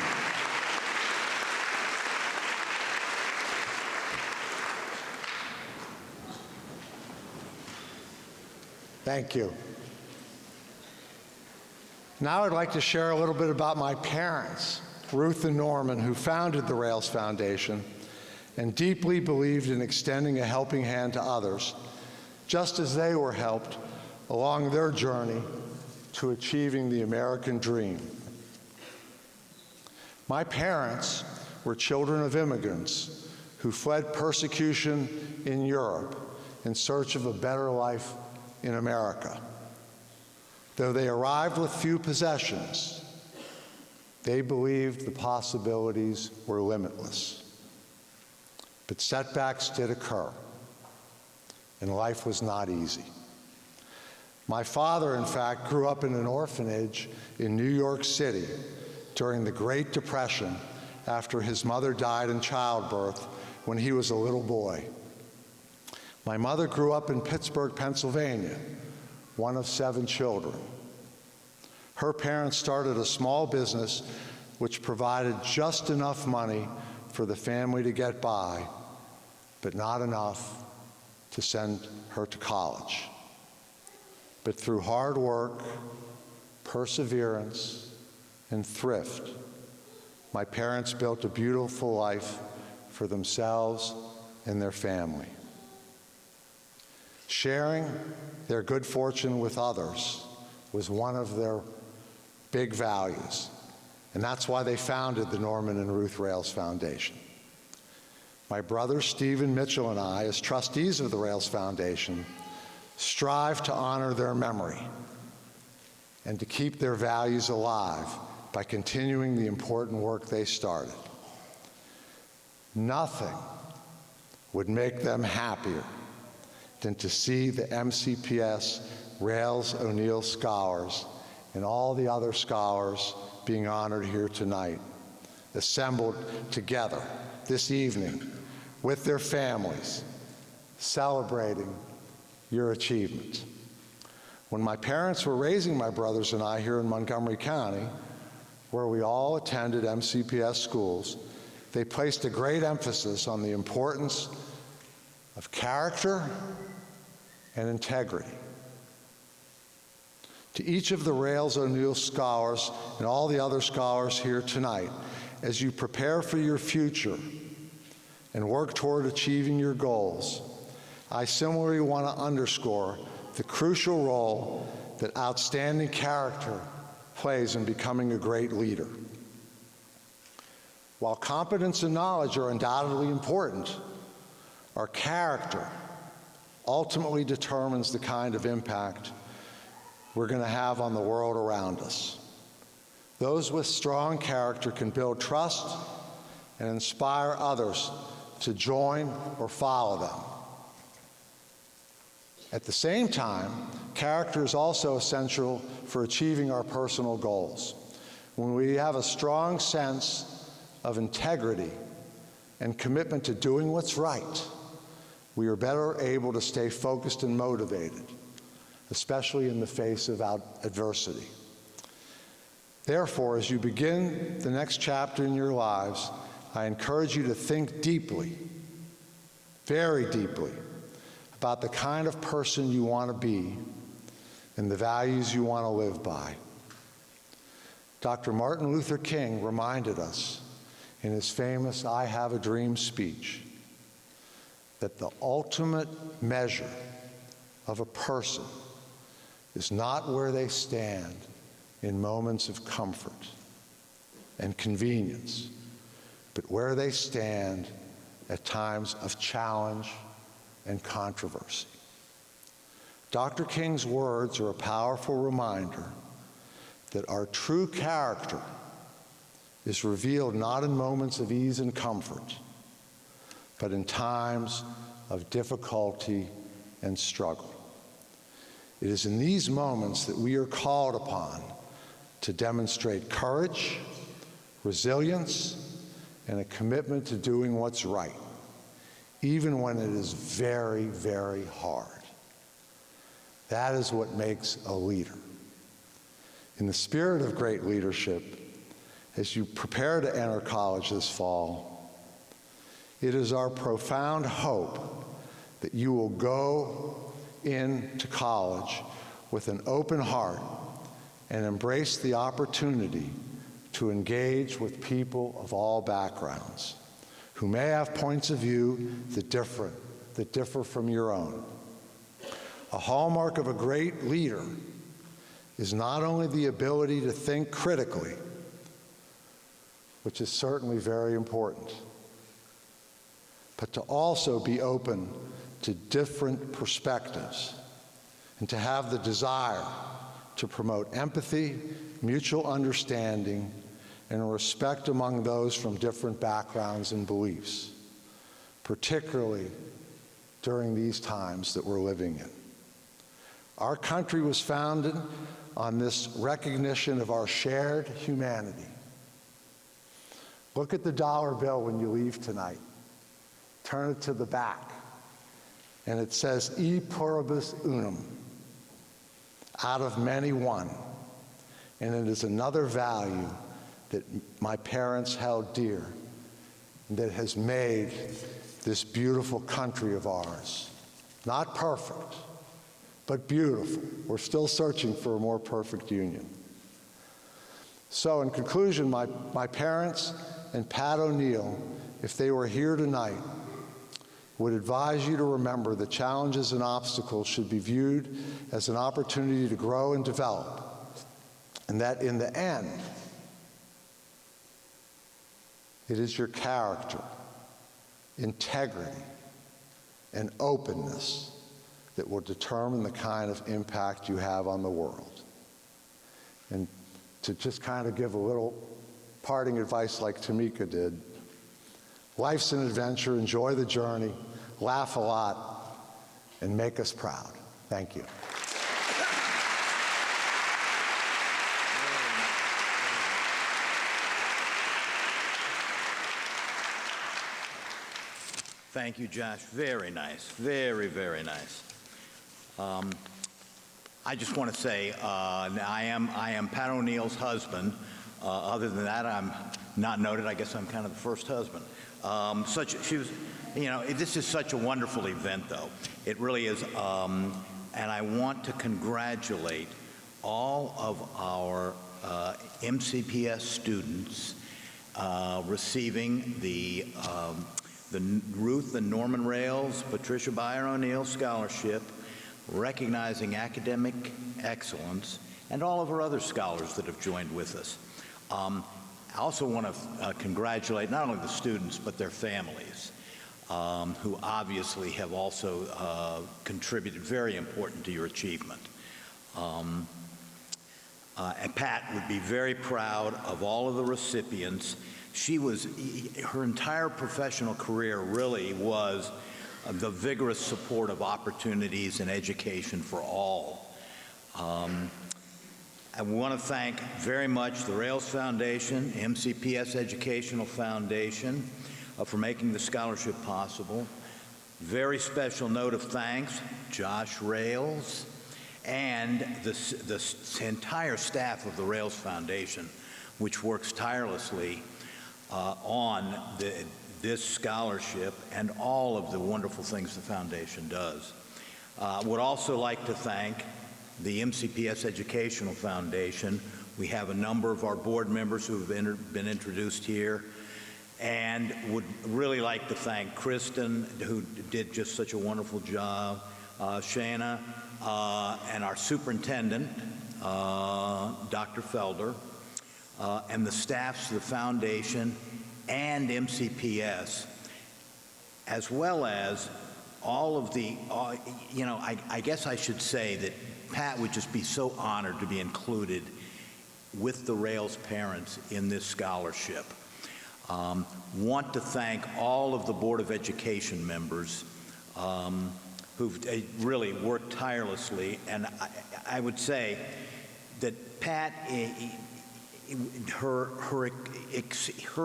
Thank you. Now I'd like to share a little bit about my parents, Ruth and Norman, who founded the Rails Foundation and deeply believed in extending a helping hand to others, just as they were helped along their journey to achieving the American dream. My parents were children of immigrants who fled persecution in Europe in search of a better life in America. Though they arrived with few possessions, they believed the possibilities were limitless. But setbacks did occur, and life was not easy. My father, in fact, grew up in an orphanage in New York City during the Great Depression after his mother died in childbirth when he was a little boy. My mother grew up in Pittsburgh, Pennsylvania, one of 7 children. Her parents started a small business which provided just enough money for the family to get by, but not enough to send her to college. But through hard work, perseverance, and thrift, my parents built a beautiful life for themselves and their family. Sharing their good fortune with others was one of their big values, and that's why they founded the Norman and Ruth Rails Foundation. My brothers Stephen, Mitchell, and I, as trustees of the Rails Foundation, strive to honor their memory and to keep their values alive by continuing the important work they started. Nothing would make them happier than to see the MCPS Rails O'Neill Scholars and all the other scholars being honored here tonight, assembled together this evening with their families, celebrating your achievement. When my parents were raising my brothers and I here in Montgomery County, where we all attended MCPS schools, they placed a great emphasis on the importance of character and integrity. To each of the Rails O'Neill scholars and all the other scholars here tonight, as you prepare for your future and work toward achieving your goals, I similarly want to underscore the crucial role that outstanding character plays in becoming a great leader. While competence and knowledge are undoubtedly important, our character ultimately determines the kind of impact we're going to have on the world around us. Those with strong character can build trust and inspire others to join or follow them. At the same time, character is also essential for achieving our personal goals. When we have a strong sense of integrity and commitment to doing what's right, we are better able to stay focused and motivated, especially in the face of adversity. Therefore, as you begin the next chapter in your lives, I encourage you to think deeply, very deeply, about the kind of person you want to be and the values you want to live by. Dr. Martin Luther King reminded us in his famous "I Have a Dream" speech that the ultimate measure of a person is not where they stand in moments of comfort. and convenience, but where they stand at times of challenge and controversy. Dr. King's words are a powerful reminder that our true character is revealed not in moments of ease and comfort, but in times of difficulty and struggle. It is in these moments that we are called upon to demonstrate courage, resilience, and a commitment to doing what's right, even when it is very, very hard. That is what makes a leader. In the spirit of great leadership, as you prepare to enter college this fall, it is our profound hope that you will go into college with an open heart and embrace the opportunity to engage with people of all backgrounds who may have points of view that differ from your own. A hallmark of a great leader is not only the ability to think critically, which is certainly very important, but to also be open to different perspectives and to have the desire to promote empathy, mutual understanding, and respect among those from different backgrounds and beliefs, particularly during these times that we're living in. Our country was founded on this recognition of our shared humanity. Look at the dollar bill when you leave tonight. Turn it to the back, and it says, E pluribus unum, out of many one. And it is another value that my parents held dear and that has made this beautiful country of ours. Not perfect, but beautiful. We're still searching for a more perfect union. So in conclusion, my parents and Pat O'Neill, if they were here tonight, would advise you to remember that challenges and obstacles should be viewed as an opportunity to grow and develop, and that in the end, it is your character, integrity, and openness that will determine the kind of impact you have on the world. And to just kind of give a little parting advice like Tamika did, life's an adventure, enjoy the journey, laugh a lot, and make us proud. Thank you. Thank you, Josh. Very nice. Very, very nice. I just want to say I am Pat O'Neill's husband. Other than that, I'm not noted. I guess I'm kind of the first husband. This is such a wonderful event, though. It really is. And I want to congratulate all of our MCPS students receiving the Ruth and Norman Rales, Patricia Beyer O'Neill Scholarship, recognizing academic excellence, and all of our other scholars that have joined with us. I also want to congratulate not only the students, but their families, who obviously have also contributed very important to your achievement. And Pat would be very proud of all of the recipients. Her entire professional career really was the vigorous support of opportunities and education for all. I want to thank very much the Rails Foundation, MCPS Educational Foundation, for making the scholarship possible. Very special note of thanks, Josh Rails, and the entire staff of the Rails Foundation, which works tirelessly on this scholarship and all of the wonderful things the foundation does. Would also like to thank the MCPS Educational Foundation. We have a number of our board members who have been introduced here, and would really like to thank Kristen, who did just such a wonderful job, Shana, and our superintendent, Dr. Felder, and the staffs of the foundation and MCPS, as well as all of the, I guess I should say that Pat would just be so honored to be included with the Rails parents in this scholarship. Want to thank all of the Board of Education members who've really worked tirelessly, and I would say that Pat, her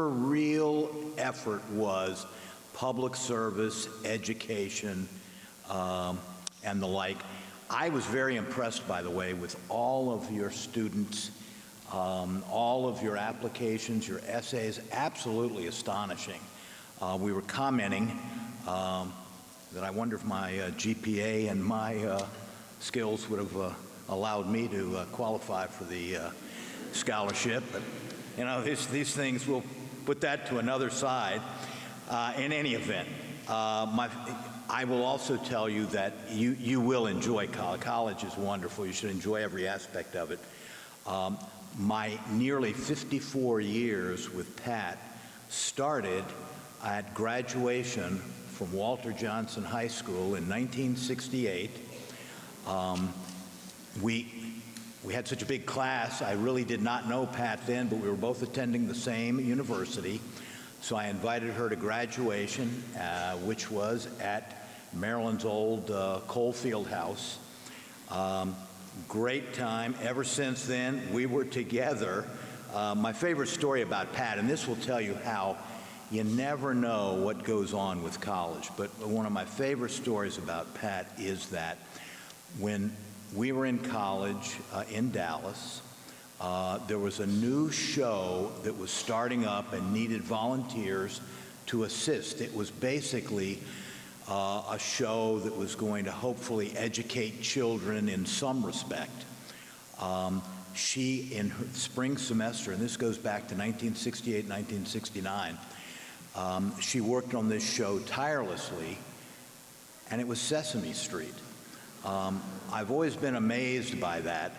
real effort was public service, education, and the like. I was very impressed, by the way, with all of your students, all of your applications, your essays, absolutely astonishing. We were commenting that I wonder if my GPA and my skills would have allowed me to qualify for the scholarship, but these things, we'll put that to another side. In any event, I will also tell you that you will enjoy college. College is wonderful. You should enjoy every aspect of it. My nearly 54 years with Pat started at graduation from Walter Johnson High School in 1968. We had such a big class. I really did not know Pat then, but we were both attending the same university. So I invited her to graduation, which was at Maryland's old coal field house. Great time. Ever since then, we were together. My favorite story about Pat, and this will tell you how you never know what goes on with college, but one of my favorite stories about Pat is that when we were in college in Dallas, there was a new show that was starting up and needed volunteers to assist. It was basically a show that was going to hopefully educate children in some respect. She, in her spring semester, and this goes back to 1968, 1969, she worked on this show tirelessly, and it was Sesame Street. I've always been amazed by that.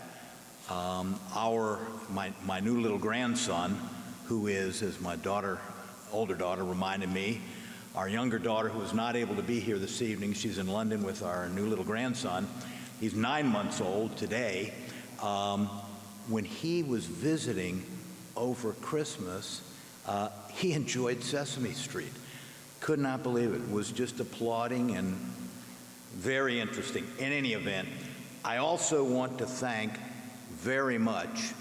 My new little grandson, who is, as my older daughter reminded me, our younger daughter, who is not able to be here this evening, she's in London with our new little grandson. He's 9 months old today. When he was visiting over Christmas, he enjoyed Sesame Street. Could not believe it. Was just applauding and very interesting. In any event, I also want to thank very much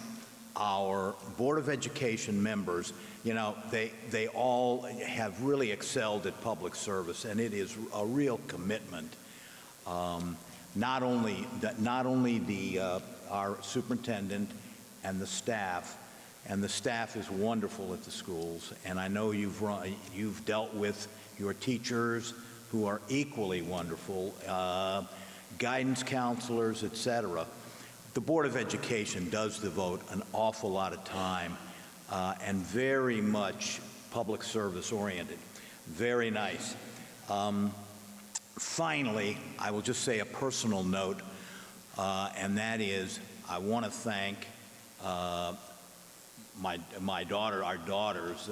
our Board of Education members. They all have really excelled at public service, and it is a real commitment. Not only our superintendent and the staff is wonderful at the schools, and I know you've dealt with your teachers who are equally wonderful, guidance counselors, etc. The Board of Education does devote an awful lot of time and very much public service oriented. Very nice. Finally, I will just say a personal note, and that is I want to thank our daughters,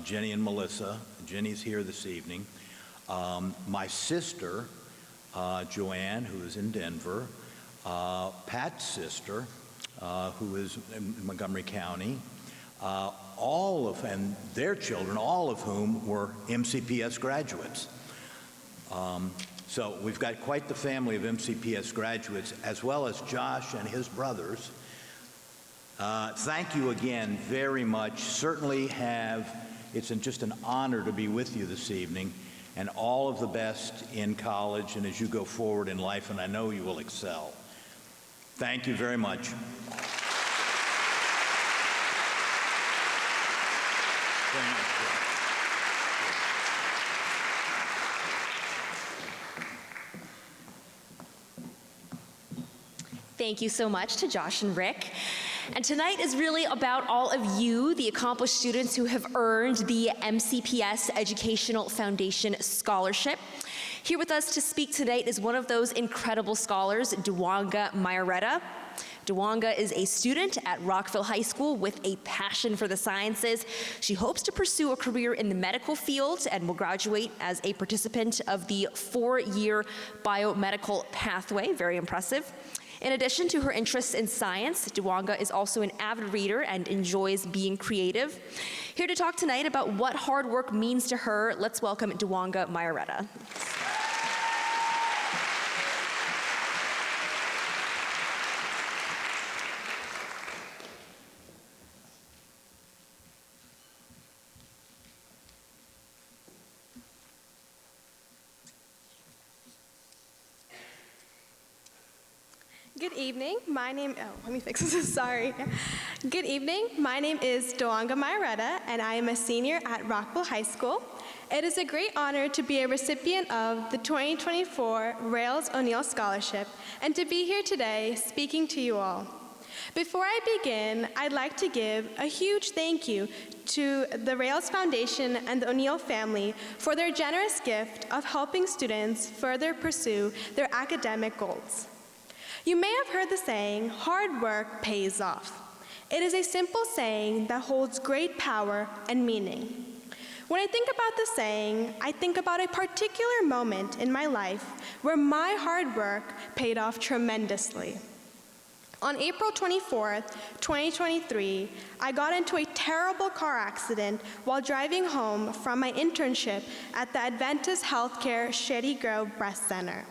Jenny and Melissa. Jenny's here this evening. My sister, Joanne, who is in Denver. Pat's sister, who is in Montgomery County. And their children, all of whom were MCPS graduates. So we've got quite the family of MCPS graduates, as well as Josh and his brothers. Thank you again very much. Certainly it's just an honor to be with you this evening, and all of the best in college and as you go forward in life, and I know you will excel. Thank you very much. Very much. Thank you so much to Josh and Rick. And tonight is really about all of you, the accomplished students who have earned the MCPS Educational Foundation Scholarship. Here with us to speak tonight is one of those incredible scholars, Duwanga Mayaretta. Dewanga is a student at Rockville High School with a passion for the sciences. She hopes to pursue a career in the medical field and will graduate as a participant of the 4-year biomedical pathway. Very impressive. In addition to her interests in science, Dewanga is also an avid reader and enjoys being creative. Here to talk tonight about what hard work means to her, let's welcome Dewanga Mayoretta. Good evening, sorry. Good evening, my name is Dewanga Mayoretta, and I am a senior at Rockville High School. It is a great honor to be a recipient of the 2024 Rails O'Neill Scholarship, and to be here today speaking to you all. Before I begin, I'd like to give a huge thank you to the Rails Foundation and the O'Neill family for their generous gift of helping students further pursue their academic goals. You may have heard the saying, hard work pays off. It is a simple saying that holds great power and meaning. When I think about the saying, I think about a particular moment in my life where my hard work paid off tremendously. On April 24th, 2023, I got into a terrible car accident while driving home from my internship at the Adventist Healthcare Shady Grove Breast Center.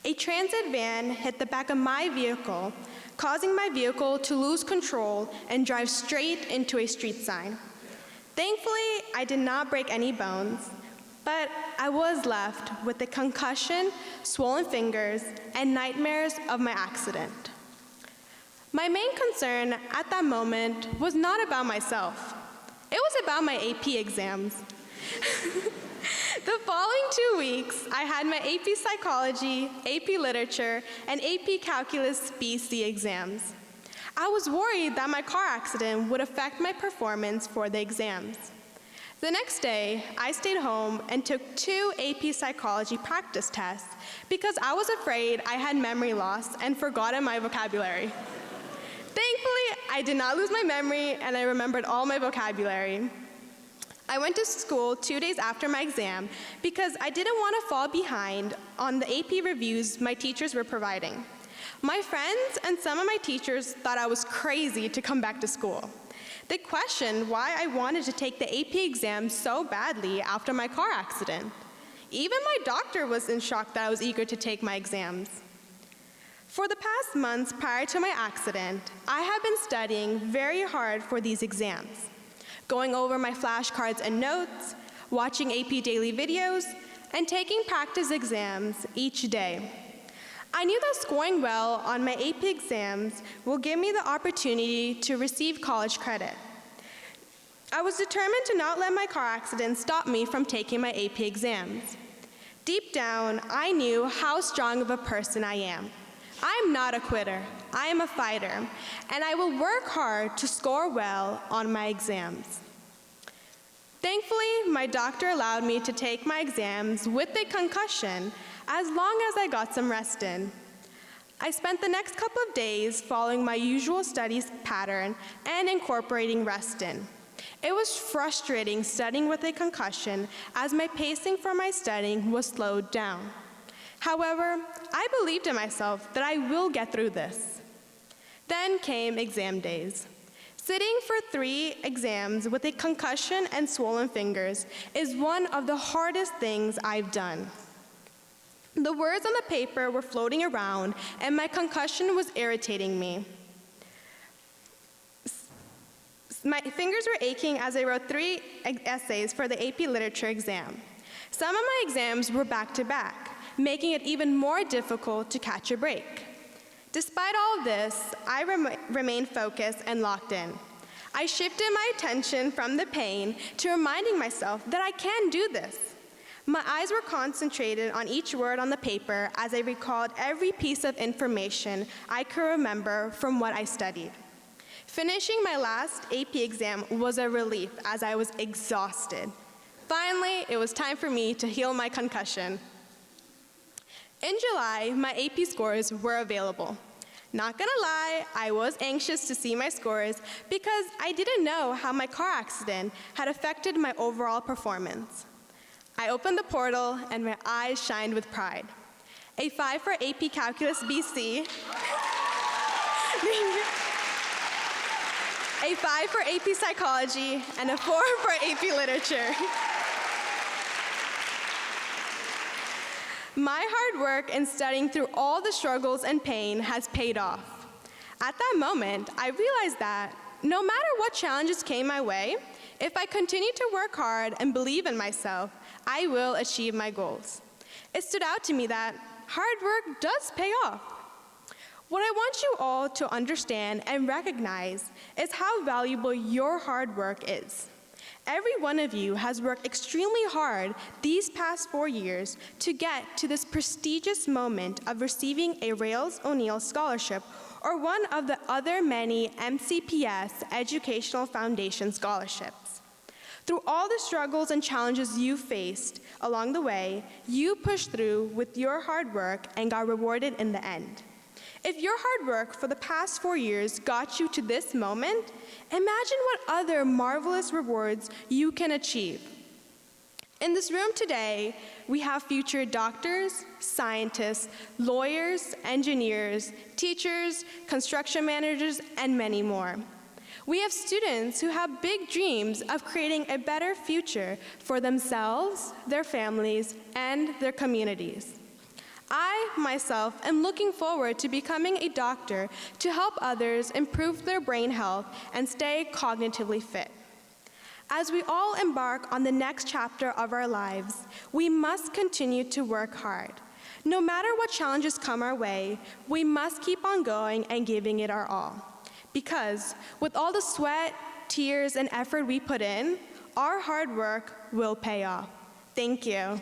A transit van hit the back of my vehicle, causing my vehicle to lose control and drive straight into a street sign. Thankfully, I did not break any bones, but I was left with a concussion, swollen fingers, and nightmares of my accident. My main concern at that moment was not about myself. It was about my AP exams. The following 2 weeks, I had my AP Psychology, AP Literature, and AP Calculus BC exams. I was worried that my car accident would affect my performance for the exams. The next day, I stayed home and took 2 AP Psychology practice tests because I was afraid I had memory loss and forgotten my vocabulary. Thankfully, I did not lose my memory and I remembered all my vocabulary. I went to school 2 days after my exam because I didn't want to fall behind on the AP reviews my teachers were providing. My friends and some of my teachers thought I was crazy to come back to school. They questioned why I wanted to take the AP exam so badly after my car accident. Even my doctor was in shock that I was eager to take my exams. For the past months prior to my accident, I have been studying very hard for these exams, going over my flashcards and notes, watching AP daily videos, and taking practice exams each day. I knew that scoring well on my AP exams will give me the opportunity to receive college credit. I was determined to not let my car accident stop me from taking my AP exams. Deep down, I knew how strong of a person I am. I am not a quitter. I am a fighter, and I will work hard to score well on my exams. Thankfully, my doctor allowed me to take my exams with a concussion as long as I got some rest in. I spent the next couple of days following my usual studies pattern and incorporating rest in. It was frustrating studying with a concussion as my pacing for my studying was slowed down. However, I believed in myself that I will get through this. Then came exam days. Sitting for 3 exams with a concussion and swollen fingers is one of the hardest things I've done. The words on the paper were floating around, and my concussion was irritating me. My fingers were aching as I wrote 3 essays for the AP Literature exam. Some of my exams were back-to-back, making it even more difficult to catch a break. Despite all of this, I remained focused and locked in. I shifted my attention from the pain to reminding myself that I can do this. My eyes were concentrated on each word on the paper as I recalled every piece of information I could remember from what I studied. Finishing my last AP exam was a relief as I was exhausted. Finally, it was time for me to heal my concussion. In July, my AP scores were available. Not gonna lie, I was anxious to see my scores because I didn't know how my car accident had affected my overall performance. I opened the portal and my eyes shined with pride. A 5 for AP Calculus BC, a 5 for AP Psychology, and a 4 for AP Literature. My hard work in studying through all the struggles and pain has paid off. At that moment, I realized that no matter what challenges came my way, if I continue to work hard and believe in myself, I will achieve my goals. It stood out to me that hard work does pay off. What I want you all to understand and recognize is how valuable your hard work is. Every one of you has worked extremely hard these past 4 years to get to this prestigious moment of receiving a Rails O'Neill Scholarship or one of the other many MCPS Educational Foundation scholarships. Through all the struggles and challenges you faced along the way, you pushed through with your hard work and got rewarded in the end. If your hard work for the past 4 years got you to this moment, imagine what other marvelous rewards you can achieve. In this room today, we have future doctors, scientists, lawyers, engineers, teachers, construction managers, and many more. We have students who have big dreams of creating a better future for themselves, their families, and their communities. I, myself, am looking forward to becoming a doctor to help others improve their brain health and stay cognitively fit. As we all embark on the next chapter of our lives, we must continue to work hard. No matter what challenges come our way, we must keep on going and giving it our all. Because with all the sweat, tears, and effort we put in, our hard work will pay off. Thank you.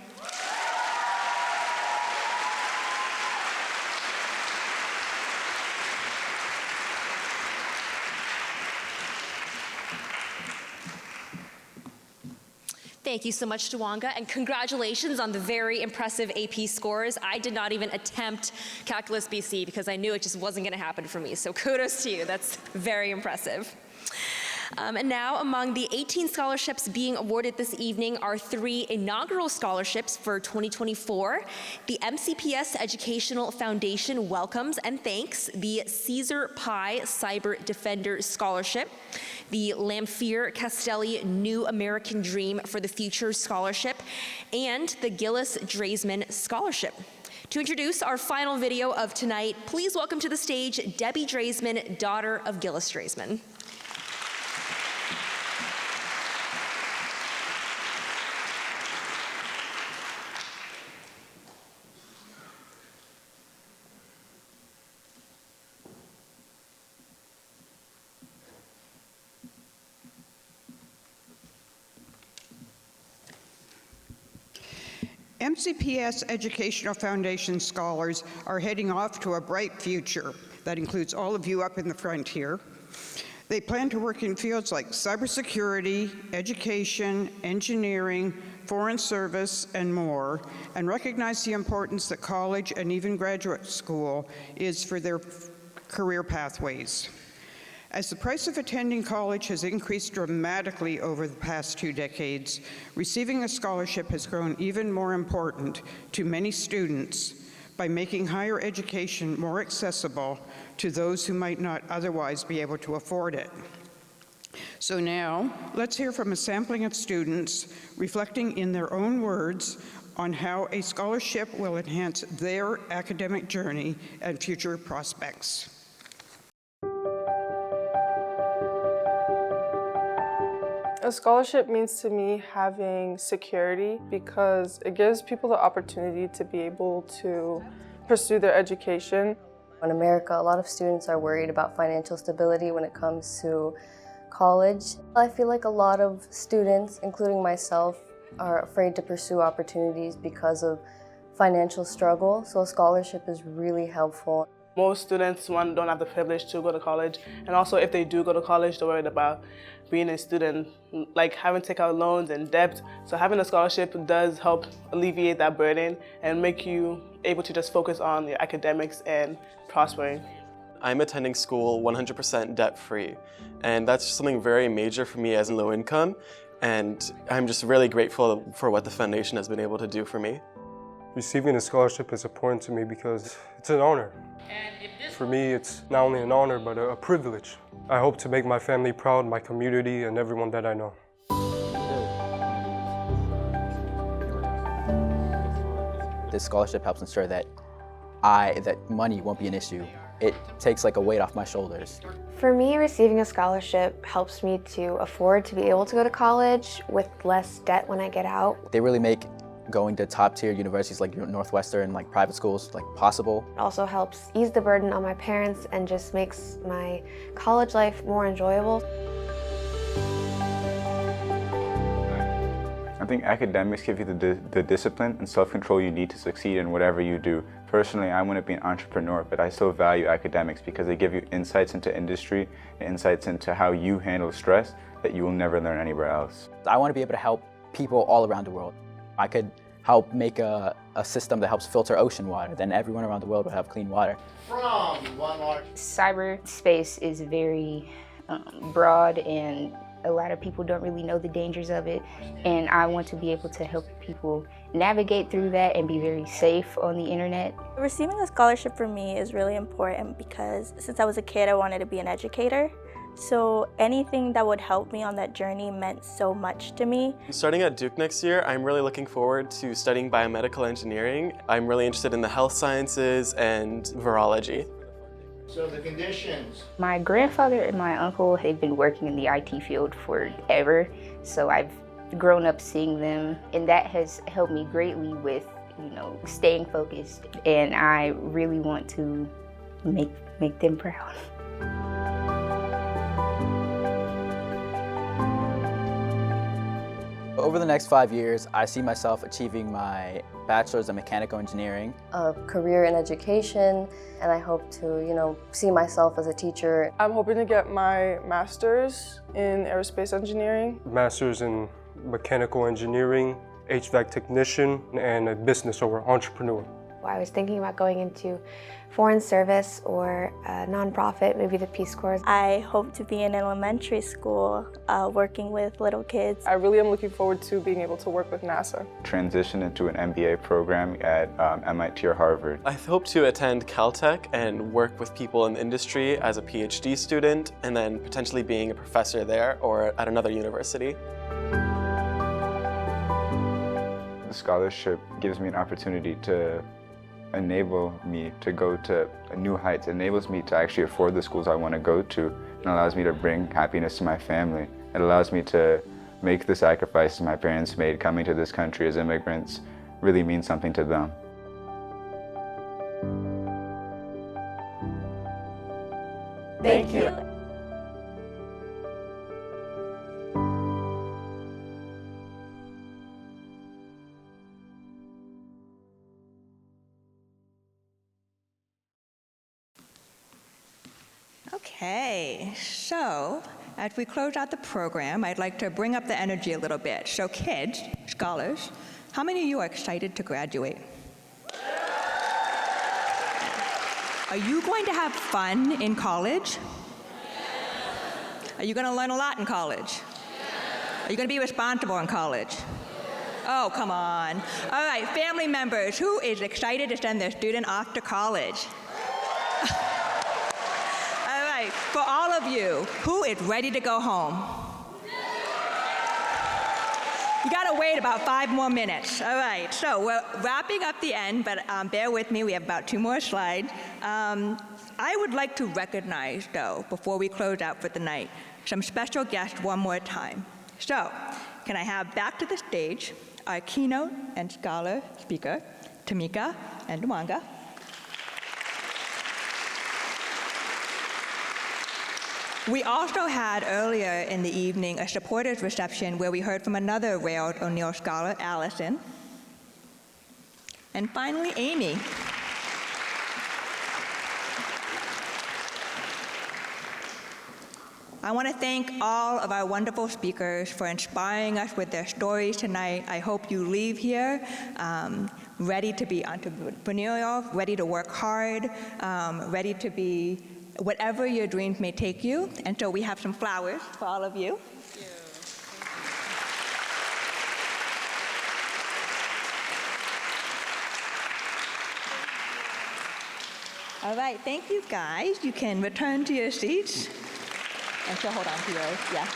Thank you so much, Dewanga, and congratulations on the very impressive AP scores. I did not even attempt Calculus BC because I knew it just wasn't going to happen for me, so kudos to you. That's very impressive. And now, among the 18 scholarships being awarded this evening are 3 inaugural scholarships for 2024. The MCPS Educational Foundation welcomes and thanks the Caesar Pye Cyber Defender Scholarship, the Lamphere Castelli New American Dream for the Future Scholarship, and the Gillis Draisman Scholarship. To introduce our final video of tonight, please welcome to the stage Debbie Draisman, daughter of Gillis Draisman. MCPS Educational Foundation scholars are heading off to a bright future. That includes all of you up in the front here. They plan to work in fields like cybersecurity, education, engineering, foreign service, and more, and recognize the importance that college and even graduate school is for their career pathways. As the price of attending college has increased dramatically over the past 2 decades, receiving a scholarship has grown even more important to many students by making higher education more accessible to those who might not otherwise be able to afford it. So now, let's hear from a sampling of students reflecting in their own words on how a scholarship will enhance their academic journey and future prospects. A scholarship means to me having security because it gives people the opportunity to be able to pursue their education. In America, a lot of students are worried about financial stability when it comes to college. I feel like a lot of students, including myself, are afraid to pursue opportunities because of financial struggle, so a scholarship is really helpful. Most students, don't have the privilege to go to college, and also if they do go to college, they're worried about being a student, like having to take out loans and debt. So having a scholarship does help alleviate that burden and make you able to just focus on your academics and prospering. I'm attending school 100% debt-free, and that's something very major for me as low income, and I'm just really grateful for what the foundation has been able to do for me. Receiving a scholarship is important to me because it's an honor. For me, it's not only an honor, but a privilege. I hope to make my family proud, my community, and everyone that I know. This scholarship helps ensure that money won't be an issue. It takes like a weight off my shoulders. For me, receiving a scholarship helps me to afford to be able to go to college with less debt when I get out. They really make going to top tier universities like Northwestern and like private schools like possible. It also helps ease the burden on my parents and just makes my college life more enjoyable. I think academics give you the discipline and self-control you need to succeed in whatever you do. Personally, I want to be an entrepreneur, but I still value academics because they give you insights into industry and insights into how you handle stress that you will never learn anywhere else. I want to be able to help people all around the world. I could help make a system that helps filter ocean water, then everyone around the world will have clean water. Cyberspace is very broad, and a lot of people don't really know the dangers of it, and I want to be able to help people navigate through that and be very safe on the internet. Receiving a scholarship for me is really important because since I was a kid, I wanted to be an educator. So anything that would help me on that journey meant so much to me. Starting at Duke next year, I'm really looking forward to studying biomedical engineering. I'm really interested in the health sciences and virology. So the conditions. My grandfather and my uncle have been working in the IT field forever, so I've grown up seeing them, and that has helped me greatly with, staying focused, and I really want to make them proud. Over the next 5 years, I see myself achieving my bachelor's in mechanical engineering. A career in education, and I hope to, see myself as a teacher. I'm hoping to get my master's in aerospace engineering. Master's in mechanical engineering, HVAC technician, and a business or entrepreneur. I was thinking about going into foreign service or a nonprofit, maybe the Peace Corps. I hope to be in elementary school working with little kids. I really am looking forward to being able to work with NASA. Transition into an MBA program at MIT or Harvard. I hope to attend Caltech and work with people in the industry as a PhD student, and then potentially being a professor there or at another university. The scholarship gives me an opportunity to enable me to go to new heights, enables me to actually afford the schools I want to go to, and allows me to bring happiness to my family. It allows me to make the sacrifices my parents made coming to this country as immigrants really mean something to them. Thank you. Okay, so as we close out the program, I'd like to bring up the energy a little bit. So kids, scholars, how many of you are excited to graduate? Are you going to have fun in college? Are you going to learn a lot in college? Are you going to be responsible in college? Oh, come on. All right, family members, who is excited to send their student off to college? For all of you, who is ready to go home? You gotta wait about 5 more minutes. All right, so we're wrapping up the end, but bear with me, we have about 2 more slides. I would like to recognize, though, before we close out for the night, some special guests one more time. So, can I have back to the stage our keynote and scholar speaker, Tamika and Nwanga. We also had earlier in the evening a supporters reception where we heard from another Rails O'Neill scholar, Allison. And finally, Amy. I want to thank all of our wonderful speakers for inspiring us with their stories tonight. I hope you leave here ready to be entrepreneurial, ready to work hard, ready to be whatever your dreams may take you. And so we have some flowers for all of you. All right, thank you guys. You can return to your seats. And she'll hold on to yours, yeah.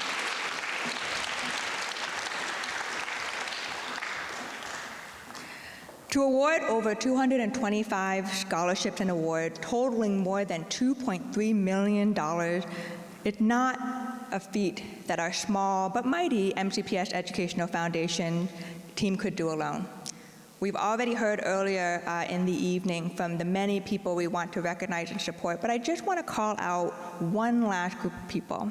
To award over 225 scholarships and awards totaling more than $2.3 million, it's not a feat that our small but mighty MCPS Educational Foundation team could do alone. We've already heard earlier in the evening from the many people we want to recognize and support, but I just want to call out one last group of people.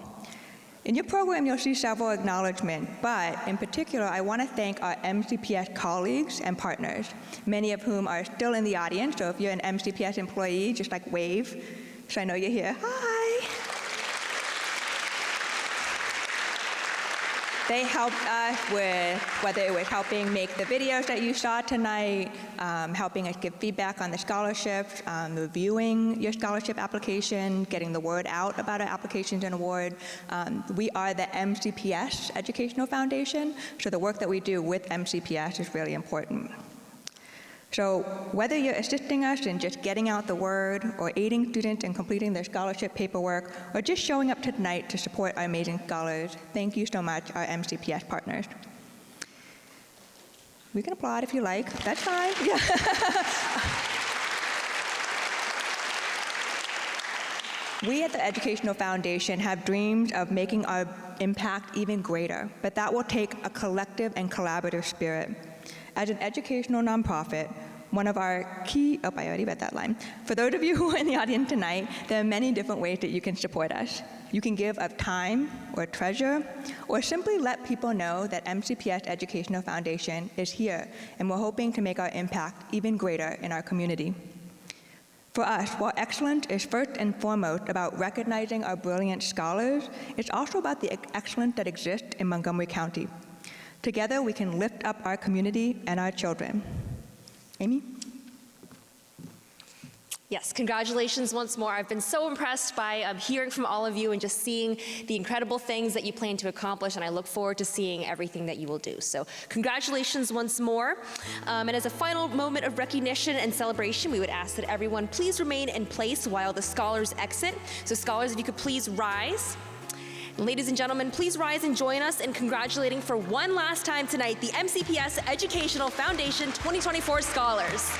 In your program, you'll see several acknowledgements, but in particular, I want to thank our MCPS colleagues and partners, many of whom are still in the audience, so if you're an MCPS employee, just like wave, so I know you're here. Hi! They helped us with, whether it was helping make the videos that you saw tonight, helping us give feedback on the scholarships, reviewing your scholarship application, getting the word out about our applications and award. We are the MCPS Educational Foundation, so the work that we do with MCPS is really important. So whether you're assisting us in just getting out the word, or aiding students in completing their scholarship paperwork, or just showing up tonight to support our amazing scholars, thank you so much, our MCPS partners. We can applaud if you like, that's fine. Yeah. We at the Educational Foundation have dreams of making our impact even greater, but that will take a collective and collaborative spirit. As an educational nonprofit, one of our key, I already read that line. For those of you who are in the audience tonight, there are many different ways that you can support us. You can give of time or treasure, or simply let people know that MCPS Educational Foundation is here, and we're hoping to make our impact even greater in our community. For us, while excellence is first and foremost about recognizing our brilliant scholars, it's also about the excellence that exists in Montgomery County. Together, we can lift up our community and our children. Amy? Yes, congratulations once more. I've been so impressed by hearing from all of you and just seeing the incredible things that you plan to accomplish, and I look forward to seeing everything that you will do. So congratulations once more. And as a final moment of recognition and celebration, we would ask that everyone please remain in place while the scholars exit. So scholars, if you could please rise. Ladies and gentlemen, please rise and join us in congratulating for one last time tonight the MCPS Educational Foundation 2024 Scholars.